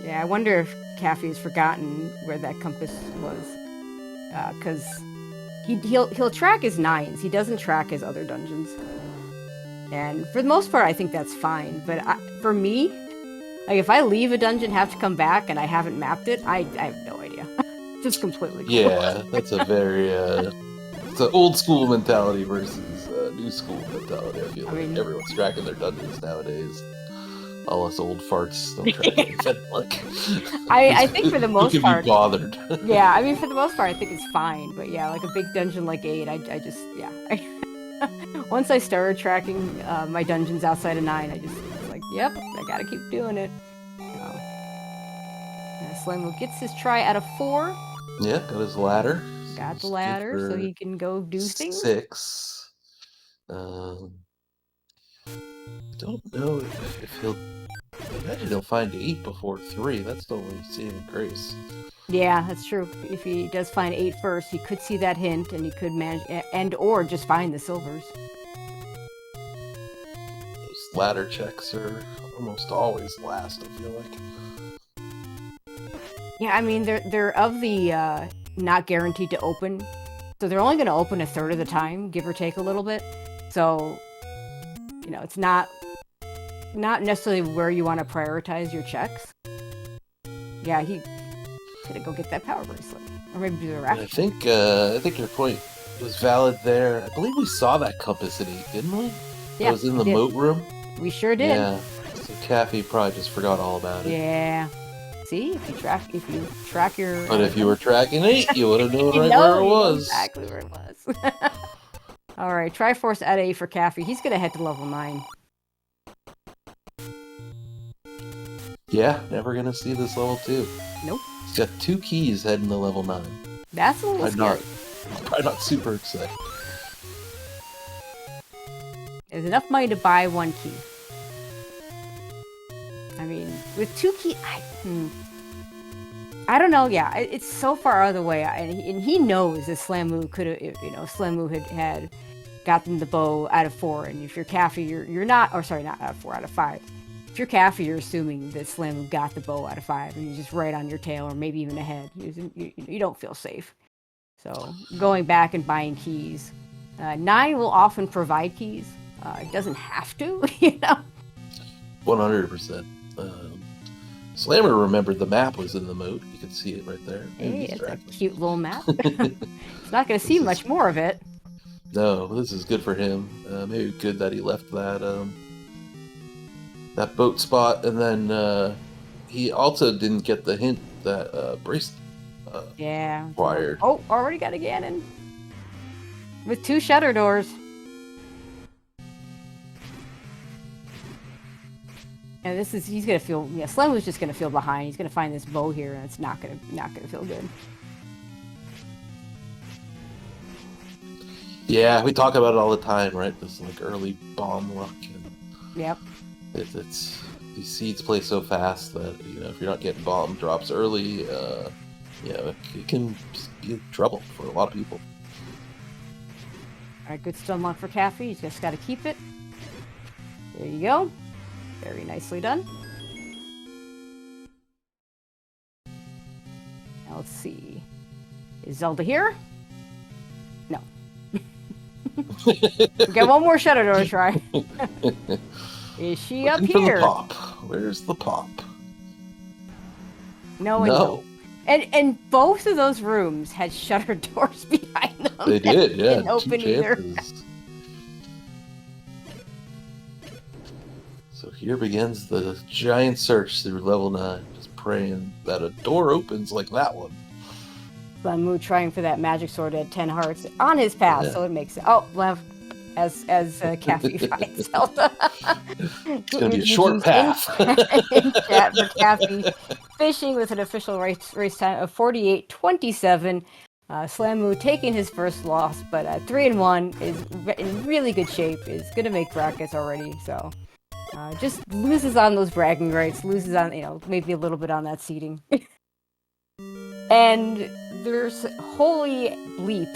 Yeah, I wonder if Caffy has forgotten where that compass was. because he'll track his 9s. He doesn't track his other dungeons. And for the most part, I think that's fine. But for me, like if I leave a dungeon, have to come back, and I haven't mapped it, I have no idea. Just completely. Yeah, that's a very it's an old school mentality versus new school mentality. I feel like everyone's tracking their dungeons nowadays. All us old farts don't track anything. Like, I think for the most part, be bothered. Yeah, I mean for the most part, I think it's fine. But yeah, like a big dungeon like 8, I just once I started tracking my dungeons outside of 9, I just was like, yep, I gotta keep doing it. Slammo gets his try out of 4. Yeah, got his ladder. Got the ladder so he can go do things. 6. Don't know if he'll. I imagine he'll find 8 before 3. That's the only saving grace. Yeah, that's true. If he does find 8 first, he could see that hint, and he could manage, or just find the silvers. Those ladder checks are almost always last, I feel like. Yeah, I mean they're of the not guaranteed to open, so they're only going to open a third of the time, give or take a little bit. So, it's not necessarily where you want to prioritize your checks. Yeah, he gonna go get that power bracelet, or maybe do the raft. I think your point was valid there. I believe we saw that compass in 8, didn't we? Yeah, it was in the moat room. We sure did. Yeah, so Caffy probably just forgot all about it. Yeah. See, if you track your. But if you were tracking 8, you would have known right where it was. Exactly where it was. All right, Triforce at A for Caffy. He's gonna head to level 9. Yeah, never gonna see this level 2. Nope. He's got 2 keys heading to level 9. That's a little scary. Probably not super excited. There's enough money to buy 1 key. I mean, with 2 keys, I don't know. Yeah, it's so far out of the way, and he knows that Slammo could have, Slammo had gotten the bow out of 4, and if you're Caffy, you're not, or sorry, not out of 4, out of 5. If you're Caffy, you're assuming that Slammo got the bow out of 5, and you're just right on your tail, or maybe even ahead. You don't feel safe. So going back and buying keys. 9 will often provide keys. It doesn't have to, 100%. Slammer remembered the map was in the moat. You can see it right there. Hey, it's a cute little map. It's not going to see much more of it. No, this is good for him. Maybe good that he left that boat spot, and then he also didn't get the hint that Brace required. Oh, already got a Ganon. With 2 shutter doors. And he's gonna feel, Slammo's just gonna feel behind. He's gonna find this bow here, and it's not gonna feel good. Yeah, we talk about it all the time, right? This early bomb luck, and yep. It's these seeds play so fast that if you're not getting bomb drops early, it can be trouble for a lot of people. All right, good stun lock for Caffy. He's just got to keep it. There you go. Very nicely done. Now let's see. Is Zelda here? No. We got 1 more shutter door to try. Is she up here? The pop. Where's the pop? No. And both of those rooms had shutter doors behind them. They did, yeah. Didn't open either. So here begins the giant search through level 9, just praying that a door opens like that one. Slammo trying for that magic sword at 10 hearts on his path, so it makes it. Oh, left. As Caffy finds Zelda. It's going to be a short path. In chat for Caffy, fishing with an official race time of 48:27. Slammo taking his first loss, but 3-1 is in really good shape. Is going to make brackets already, so just loses on those bragging rights, loses on maybe a little bit on that seeding. And there's holy bleep.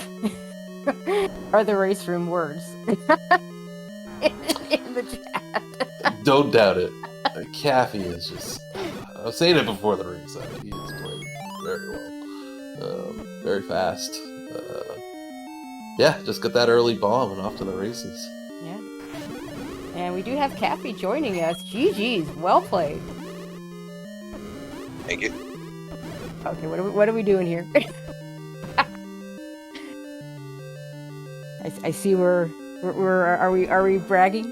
Are the race room words in the chat? Don't doubt it. Caffy is just. I was saying it before the race. He is playing very well. very fast. Yeah, just got that early bomb and off to the races. Yeah. And we do have Caffy joining us. GG's, well played. Thank you. Okay, what are we doing here? I see are we bragging?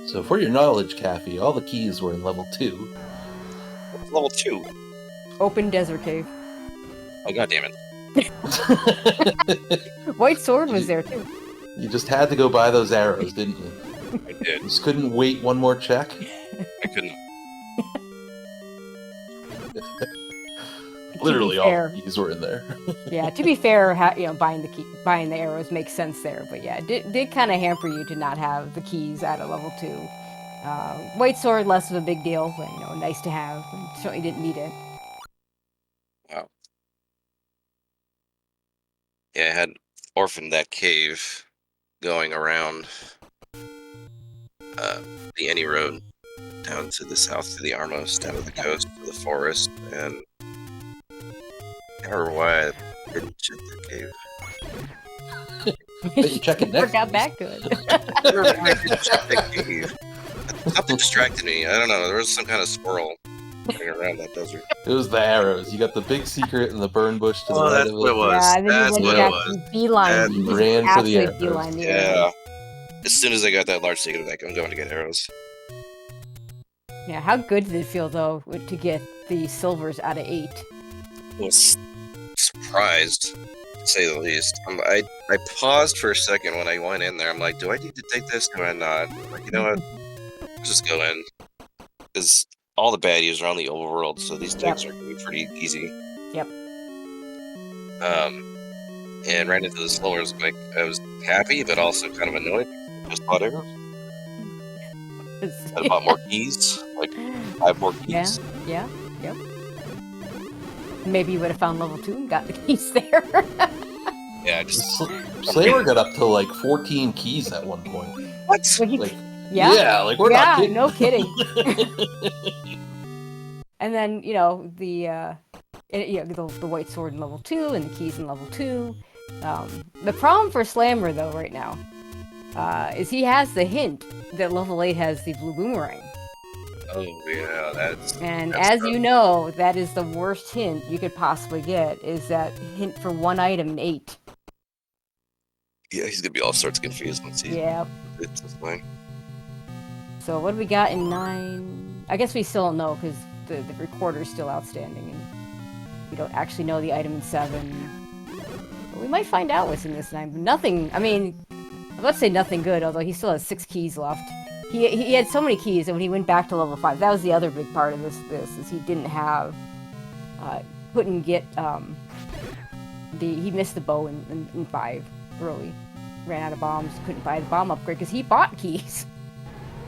So for your knowledge, Caffy, all the keys were in level 2. What's level 2? Open desert cave. Oh, god damn it. White sword was there too. You just had to go buy those arrows, didn't you? I did. You just couldn't wait one more check? I couldn't. Literally all the keys were in there. Yeah, to be fair, buying the arrows makes sense there, but yeah, it did kind of hamper you to not have the keys at a level 2. White sword, less of a big deal, but nice to have. Certainly didn't need it. Wow. Yeah, I had orphaned that cave going around the Any Road down to the south to the Armos, down to the coast to the forest, and I don't remember why I didn't check the cave. You check it next. Got back to it. I don't remember why I didn't check the cave. Something distracted me. I don't know. There was some kind of squirrel running around that desert. It was the arrows. You got the big secret in the burn bush to the right that's of what it it. was. Yeah, and then That's you what went it back was. to beeline. You ran for the arrows. Beeline, Yeah. As soon as I got that large secret, I'm going to get arrows. Yeah, how good did it feel though to get the silvers out of 8? I was surprised, to say the least. I paused for a second when I went in there. I'm like, do I need to take this? Do I not? I'm like, you know what? Just go in. Because all the baddies are on the overworld, so these things are going to be pretty easy. Yep. And ran into the slowers. Like, I was happy, but also kind of annoyed. Just bought arrows. I bought more keys. Like, 5 more keys. Yeah. Yep. Maybe you would have found level 2 and got the keys there. Yeah, just... Slayer got up to like 14 keys at one point. What? Like, yeah, like we're not kidding. No kidding. And then the white sword in level 2 and the keys in level 2. The problem for Slammer though right now is he has the hint that level 8 has the blue boomerang. Oh yeah, that's as rough. you know, that is the worst hint you could possibly get. Is that hint for one item in 8? Yeah, he's gonna be all sorts of confused once he. Yeah. It's this way. So what do we got in 9? I guess we still don't know because the recorder's still outstanding and we don't actually know the item in 7. But we might find out what's in this 9. Nothing, I mean, let's say nothing good, although he still has 6 keys left. He had so many keys, and when he went back to level 5, that was the other big part of this is he didn't have, couldn't get, he missed the bow in 5 early. Ran out of bombs, couldn't buy the bomb upgrade because he bought keys.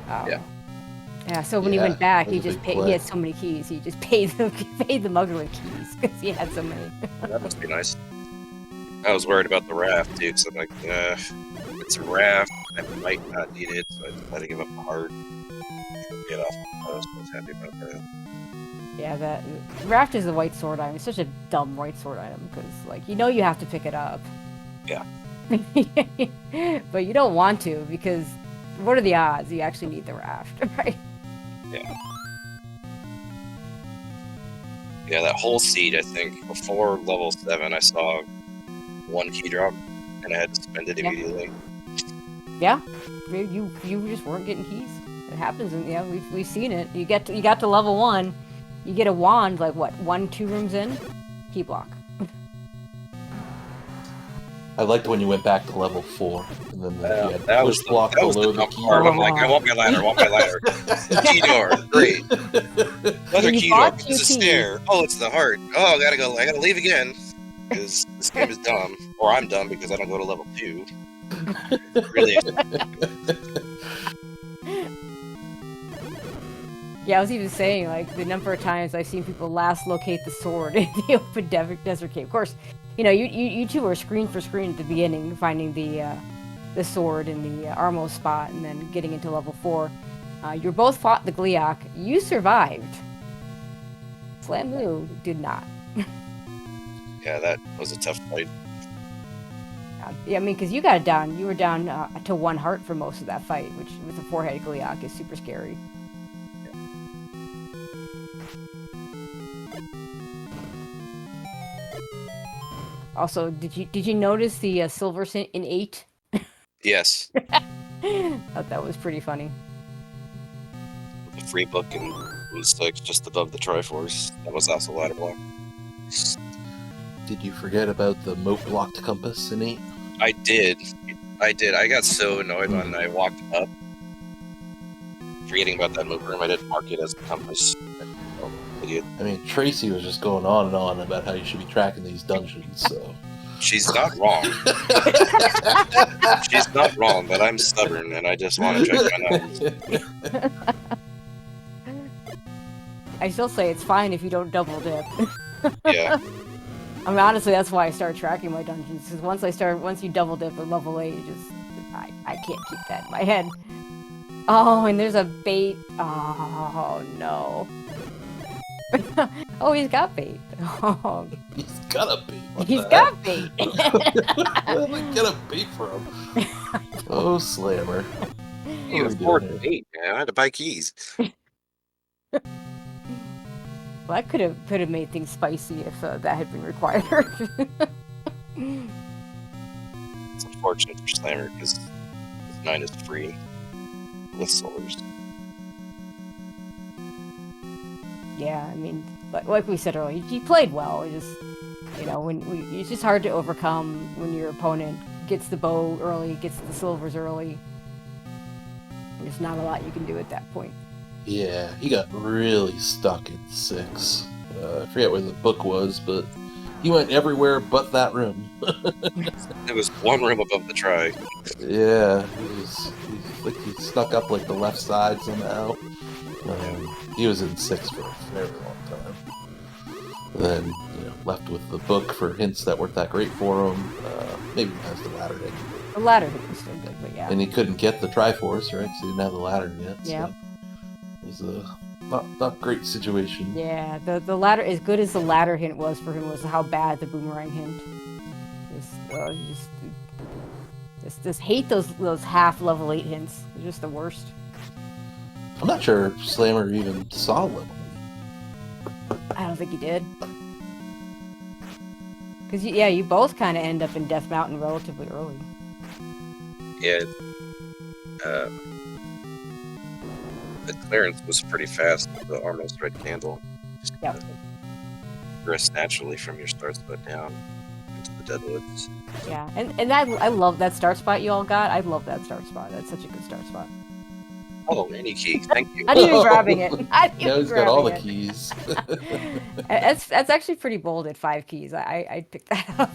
Yeah, so when he went back, he just paid, he had so many keys, he just paid the mugger with keys because he had so many. That must be nice. I was worried about the raft too, because I'm like, it's a raft, I might not need it, so I decided to give up the heart. Get off the post, I was happy about that. Yeah, that raft is a white sword item. It's such a dumb white sword item because, like, you have to pick it up. Yeah. But you don't want to because what are the odds you actually need the raft, right? Yeah. Yeah, that whole seed, I think, before level 7, I saw 1 key drop, and I had to spend it immediately. Yeah, you just weren't getting keys. It happens, and we've seen it. You got to level 1, you get a wand like what 1-2 rooms in, key block. I liked when you went back to level 4, and then you had that push block that was below the the dumb key. part. I'm like, I want my ladder. Key door, great. Another key door, it's a stair. Oh, it's the heart. Oh, I gotta leave again. Because this game is dumb. Or I'm dumb because I don't go to level 2. Really. Yeah, I was even saying, like, the number of times I've seen people last locate the sword in the open desert cave. Of course, you two were screen for screen at the beginning, finding the sword in the Armo spot, and then getting into level 4. You both fought the Gliok. You survived. Slamu did not. Yeah, that was a tough fight. Yeah, I mean, because you got it down. You were down to 1 heart for most of that fight, which with a 4-headed Gleeok is super scary. Also, did you notice the silver in 8? Yes, Thought that was pretty funny. the free book in 6, just above the Triforce. That was also ladder block. Did you forget about the moat blocked compass in 8? I did. I got so annoyed when I walked up, forgetting about that move room. I didn't mark it as a compass. Oh, idiot. I mean, Tracy was just going on and on about how you should be tracking these dungeons, so... She's not wrong. She's not wrong, but I'm stubborn and I just want to check my numbers. I still say it's fine if you don't double dip. Yeah. I mean, honestly, that's why I started tracking my dungeons. Because once you double dip at level 8, I can't keep that in my head. Oh, and there's a bait. Oh no. Oh, he's got bait. Oh. He's got a bait. He's got bait. Where did I get a bait from? Oh, Slammer. You afford 8, man. I had to buy keys. Well, that could have made things spicy if that had been required. It's unfortunate for Slammer because 9 is free with souls. Yeah, I mean, like we said earlier, he played well. It just, it's just hard to overcome when your opponent gets the bow early, gets the silvers early. There's not a lot you can do at that point. Yeah, he got really stuck in 6. I forget where the book was, but he went everywhere but that room. There was one room above the try. Yeah, he snuck up like the left side somehow. He was in 6 for a very long time. And then, left with the book for hints that weren't that great for him. Maybe he has the ladder hit. The ladder hit was still good, but yeah. And he couldn't get the Triforce, right? So he didn't have the ladder yet. Yeah. So it was a not great situation. Yeah, the ladder, as good as the ladder hint was for him, was how bad the boomerang hint. Just hate those half level 8 hints. They're just the worst. I'm not sure Slammer even saw level 8. I don't think he did. Because, you both kind of end up in Death Mountain relatively early. Yeah. The clearance was pretty fast with the Almost Red Candle. Yep. Progress naturally from your start spot down into the Deadwoods. Yeah, and I love that start spot you all got. I love that start spot. That's such a good start spot. Oh, any key. Thank you. Not even grabbing it. Not even Now he's got all the grabbing it. keys. That's actually pretty bold at 5 keys. I picked that up.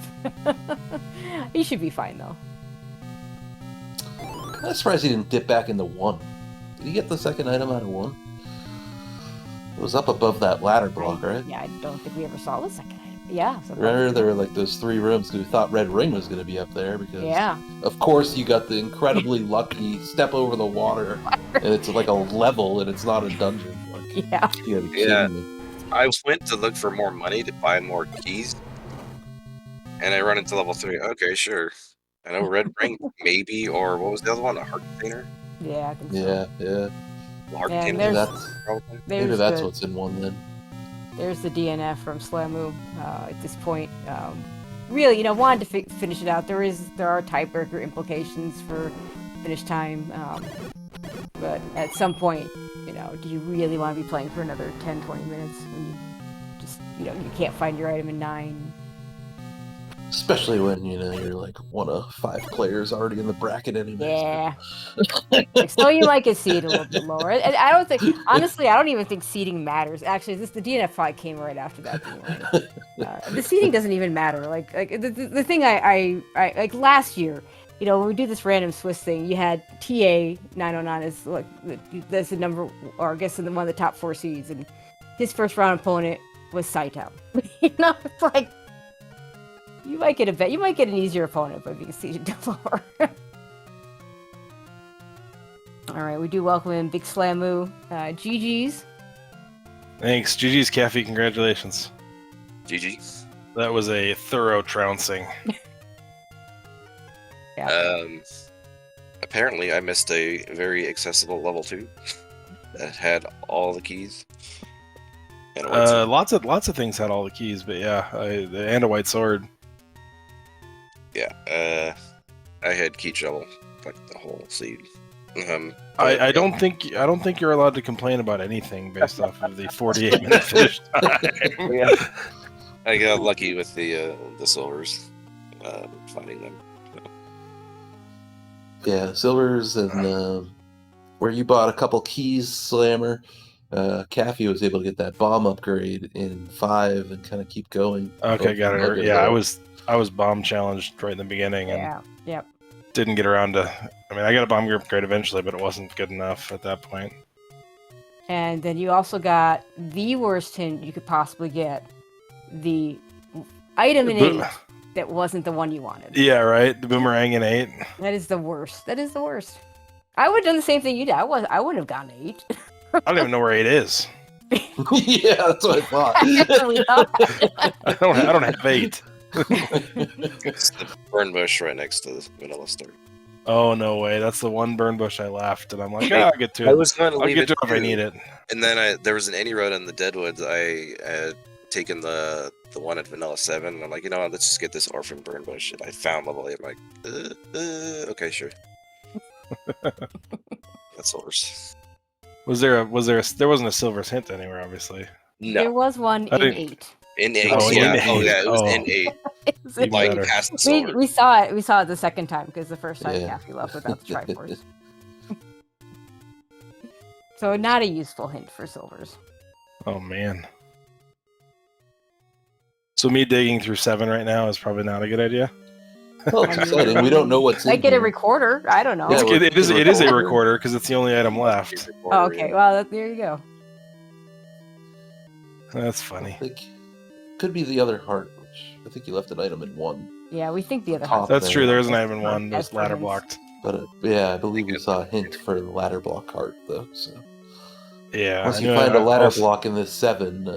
He should be fine though. Kind of surprised he didn't dip back into 1. Did he get the second item out of 1? It was up above that ladder block, right? Yeah, I don't think we ever saw the second item. Yeah. So Remember, there were like those 3 rooms because we thought Red Ring was going to be up there because, of course, you got the incredibly lucky step over the water and it's like a level and it's not a dungeon. Like, yeah. You gotta be kidding me. I went to look for more money to buy more keys, and I run into level 3. Okay, sure. I know Red Ring, maybe, or what was the other one? A Heart Container? Yeah, I think so. Yeah. The Heart Yeah, and Container? That's, maybe that's what's in 1 then. There's the DNF from Slamu at this point. Really, wanted to finish it out. There are tiebreaker implications for finish time, but at some point, do you really want to be playing for another 10, 20 minutes when you just, you can't find your item in 9? Especially when, you're like one of 5 players already in the bracket anyway. Yeah. So you might get seeded a little bit lower. And I don't think, honestly, I don't even think seeding matters. Actually, the DNF fight came right after that. The seeding doesn't even matter. Like the thing I like last year, when we do this random Swiss thing, you had TA 909 as like that's the number, or I guess one of the top 4 seeds, and his first round opponent was Saito. It's like, you might get an easier opponent by being seeded lower. All right, we do welcome in Big Slamu. GG's. Thanks. GG's, Caffy. Congratulations. GG. That was a thorough trouncing. Apparently, I missed a very accessible level 2 that had all the keys. And a white sword. Lots of things had all the keys, but yeah, and a white sword. Yeah, I had key trouble like the whole seed. I don't think you're allowed to complain about anything based off of the 48-minute finish time. Yeah. I got lucky with the silvers, finding them. Yeah, silvers and where you bought a couple keys, Slammer. Caffy was able to get that bomb upgrade in 5 and kind of keep going. Okay, got it. Yeah, I was bomb challenged right in the beginning and didn't get around to. I mean, I got a bomb upgrade eventually, but it wasn't good enough at that point. And then you also got the worst hint you could possibly get. The item in 8 that wasn't the one you wanted. Yeah, right. The boomerang in 8. That is the worst. That is the worst. I would have done the same thing you did. I wouldn't have gotten 8. I don't even know where 8 is. Yeah, that's what I thought. I don't have 8. It's the burn bush right next to the vanilla star. Oh no way! That's the one burn bush I left, and I'm like, I'll get to it. I was going to I'll leave get it to it if I need it. And then there was an any road in the Deadwoods. I had taken the one at Vanilla 7, and I'm like, you know what, let's just get this orphan burn bush. And I found level 8. I'm like, okay, sure. That's worse. There wasn't a silver's hint anywhere, obviously. No. There was one in 8. In 8, Oh, yeah. in 8. Oh, yeah, it was Oh. in 8. Even Like, better. past the silver. We saw it. We saw it the second time because the first time Yeah. Caffy left without the Triforce. So not a useful hint for silvers. Oh man. So me digging through 7 right now is probably not a good idea. Well, it's exciting. We don't know what's in Might get a here. recorder. I don't know. Yeah, It is a recorder because it's the only item left. Oh, okay. Well, there you go. That's I funny. think could be the other heart, which I think you left an item in 1. Yeah, we think the other Top half. That's true. There is an That's item in 1 that's for ladder hints. blocked. But yeah, I believe we saw a hint for the ladder block heart, though. So Yeah. once I you knew find I- a ladder also- block in this 7,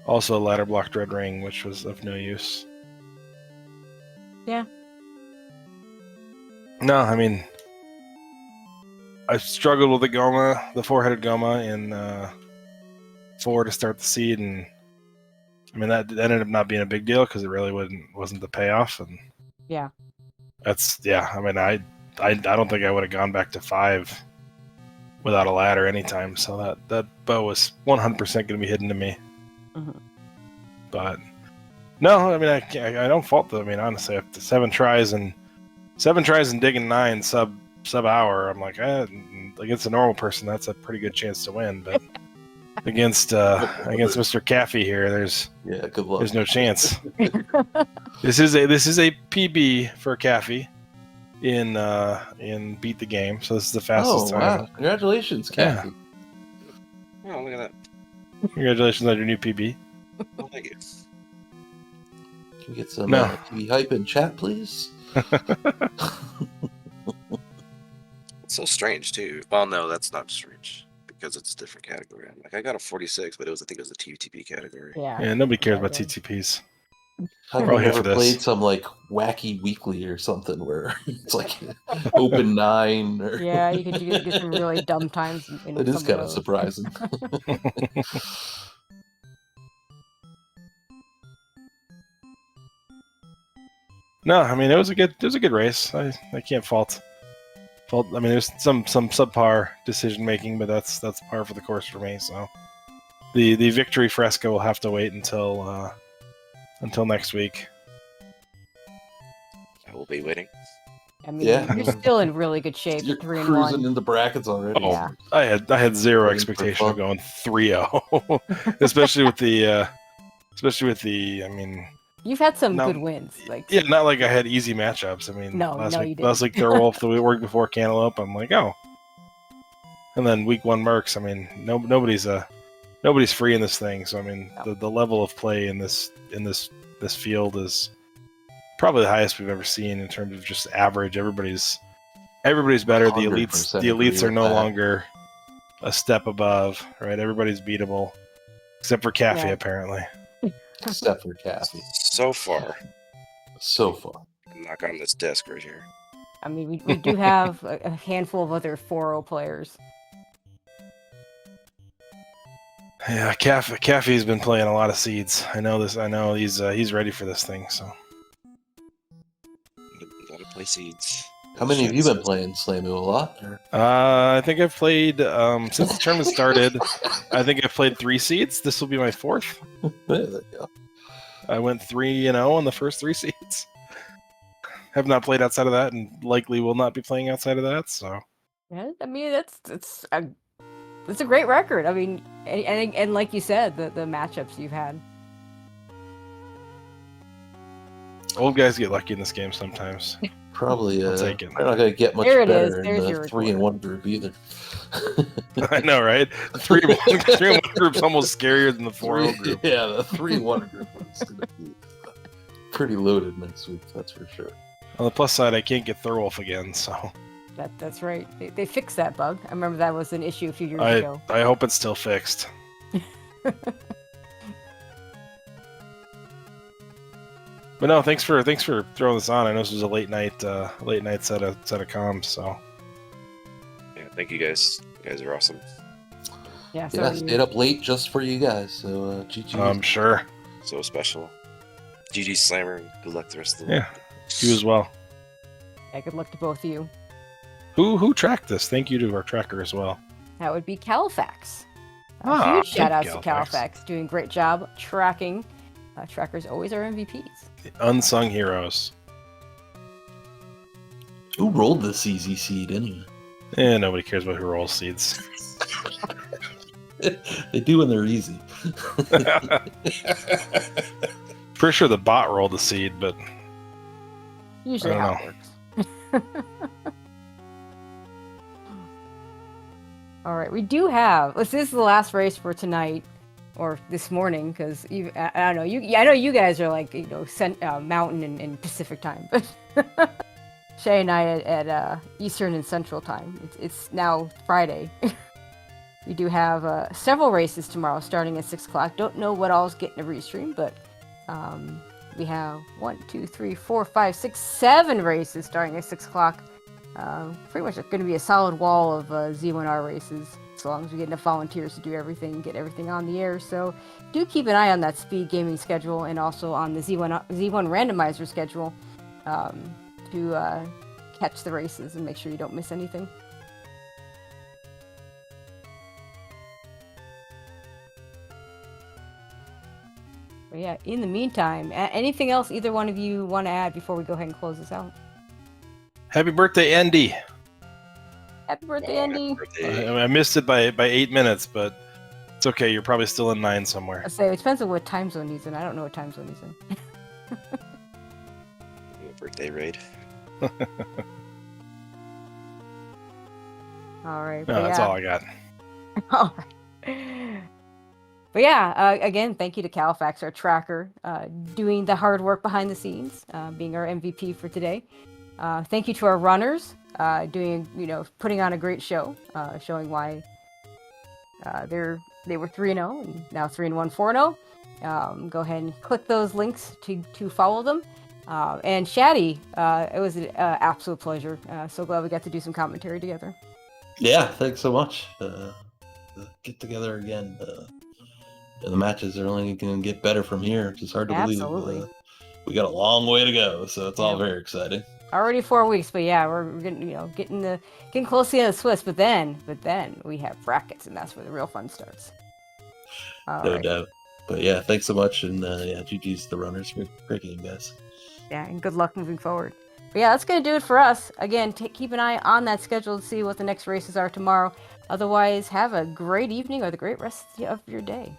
Also a ladder blocked red ring, which was of no use. Yeah. No, I mean, I struggled with the Goma, the 4-headed Goma in 4 to start the seed, and I mean that ended up not being a big deal because it really wasn't the payoff, and Yeah. I mean, I don't think I would have gone back to 5 without a ladder anytime. So that bow was 100% going to be hidden to me. Mhm. But no, I mean, I don't fault them. I mean, honestly, after 7 tries and digging 9 sub hour, I'm like, against a normal person, that's a pretty good chance to win. But against Mr. Caffy here, there's good luck. there's no chance. This is a PB for Caffy in Beat the Game. So this is the fastest Oh time. wow! Congratulations, Yeah. Caffy. Oh, look at that. Congratulations on your new PB. Oh, thank you. Can we get some No. TV hype in chat, please? It's so strange, too. Well, no, that's not strange. Because it's a different category. I'm like, I got a 46, but I think it was a TTP category. Yeah. Yeah, nobody cares about Okay. TTPs. Have We're all you here ever for this. played some like wacky weekly or something where it's like open 9? Or... Yeah, you could get some really dumb times. In It is some kind of those. surprising. No, I mean it was a good race. I can't fault. I mean, there's some subpar decision making, but that's par for the course for me. So the victory fresco will have to wait until next week. I will be waiting. I mean, Yeah. you're still in really good shape. You're 3-1. cruising in the brackets already. Oh, Yeah. I had zero Waiting for expectation of fun. going 3-0, especially with the. I mean, You've had some No. good wins. Like yeah, not like I had easy matchups. I mean, No, last no, week, you didn't. last week Thorwolf, the week before Cantaloupe, I'm like, oh. And then week 1 Mercs. I mean, nobody's free in this thing. So I mean, No. the level of play in this field is probably the highest we've ever seen in terms of just average. Everybody's better. The 100% elites are no agree with that. longer a step above, right? Everybody's beatable, except for Caffy, Yeah. apparently. Except for Caffy. So far, So far. knock on this desk right here. I mean, we do have a handful of other 4-0 players. Yeah, Caffy's been playing a lot of seeds. I know this. I know he's ready for this thing. So Gotta play seeds. How many have you been playing, Slamu? A lot? Or? I think I've played since the tournament started. I think I've played 3 seeds. This will be my 4th. There you go. I went 3-0 on the first 3 seeds. Have not played outside of that, and likely will not be playing outside of that. So Yeah, I mean, that's a great record. I mean, and like you said, the matchups you've had. old guys get lucky in this game sometimes. Probably, I'll take it. they're not going to get much There it is. better There's in your the 3-1 group either. I know, right? The 3-1 group's almost scarier than the 4-0 group. Yeah, the 3-1 group is going to be pretty loaded next week, that's for sure. On the plus side, I can't get Thorwolf again, so That's right. They fixed that bug. I remember that was an issue a few years ago. I hope it's still fixed. But no, thanks for throwing this on. I know this was a late night set of comms. So Yeah, thank you guys. You guys are awesome. Yeah, Yeah, so stayed up late just for you guys, so GG. I'm sure. So special. GG Slammer. Good luck the rest of the Yeah, you as well. yeah, good luck to both of you. Who tracked this? Thank you to our tracker as well. That would be Califax. Ah, Huge shout out thank to Califax. Califax, doing a great job tracking. Trackers always are MVPs. Unsung heroes. Who rolled this easy seed anyway? Nobody cares about who rolls seeds. They do when they're easy. Pretty sure the bot rolled the seed, but Usually I how don't it works. All right, we do have. This is the last race for tonight, or this morning, because I don't know. I know you guys are like Mountain and Pacific time, but Shay and I at Eastern and Central time. It's now Friday. We do have several races tomorrow, starting at 6 o'clock. Don't know what all's getting a restream, but we have 1, 2, 3, 4, 5, 6, 7 races starting at 6 o'clock. Pretty much going to be a solid wall of Z1R races, as long as we get enough volunteers to do everything, get everything on the air. So do keep an eye on that SpeedGaming schedule and also on the Z1 Randomizer schedule to catch the races and make sure you don't miss anything. But yeah, in the meantime, anything else either one of you want to add before we go ahead and close this out? happy birthday, Andy. Happy birthday, Andy. I missed it by 8 minutes, but it's okay. You're probably still in 9 somewhere. I say it depends on what time zone he's in. I don't know what time zone he's in. Birthday raid. All right. No, that's all I got. All right. But yeah, again, thank you to Califax, our tracker, doing the hard work behind the scenes, being our MVP for today. Thank you to our runners, putting on a great show, showing why they were 3-0 and now 3-1, 4-0. Go ahead and click those links to follow them. And Shaddy, it was an absolute pleasure. So glad we got to do some commentary together. Yeah, thanks so much. Get together again. The matches are only going to get better from here, which is hard to believe. We got a long way to go, so it's all very exciting. Already 4 weeks, but yeah, we're getting close to the end of the Swiss. But then we have brackets, and that's where the real fun starts. No doubt. But yeah, thanks so much, and GG's the runners. Great game, guys. Yeah, and good luck moving forward. But yeah, that's gonna do it for us. Again, keep an eye on that schedule to see what the next races are tomorrow. Otherwise, have a great evening or the great rest of your day.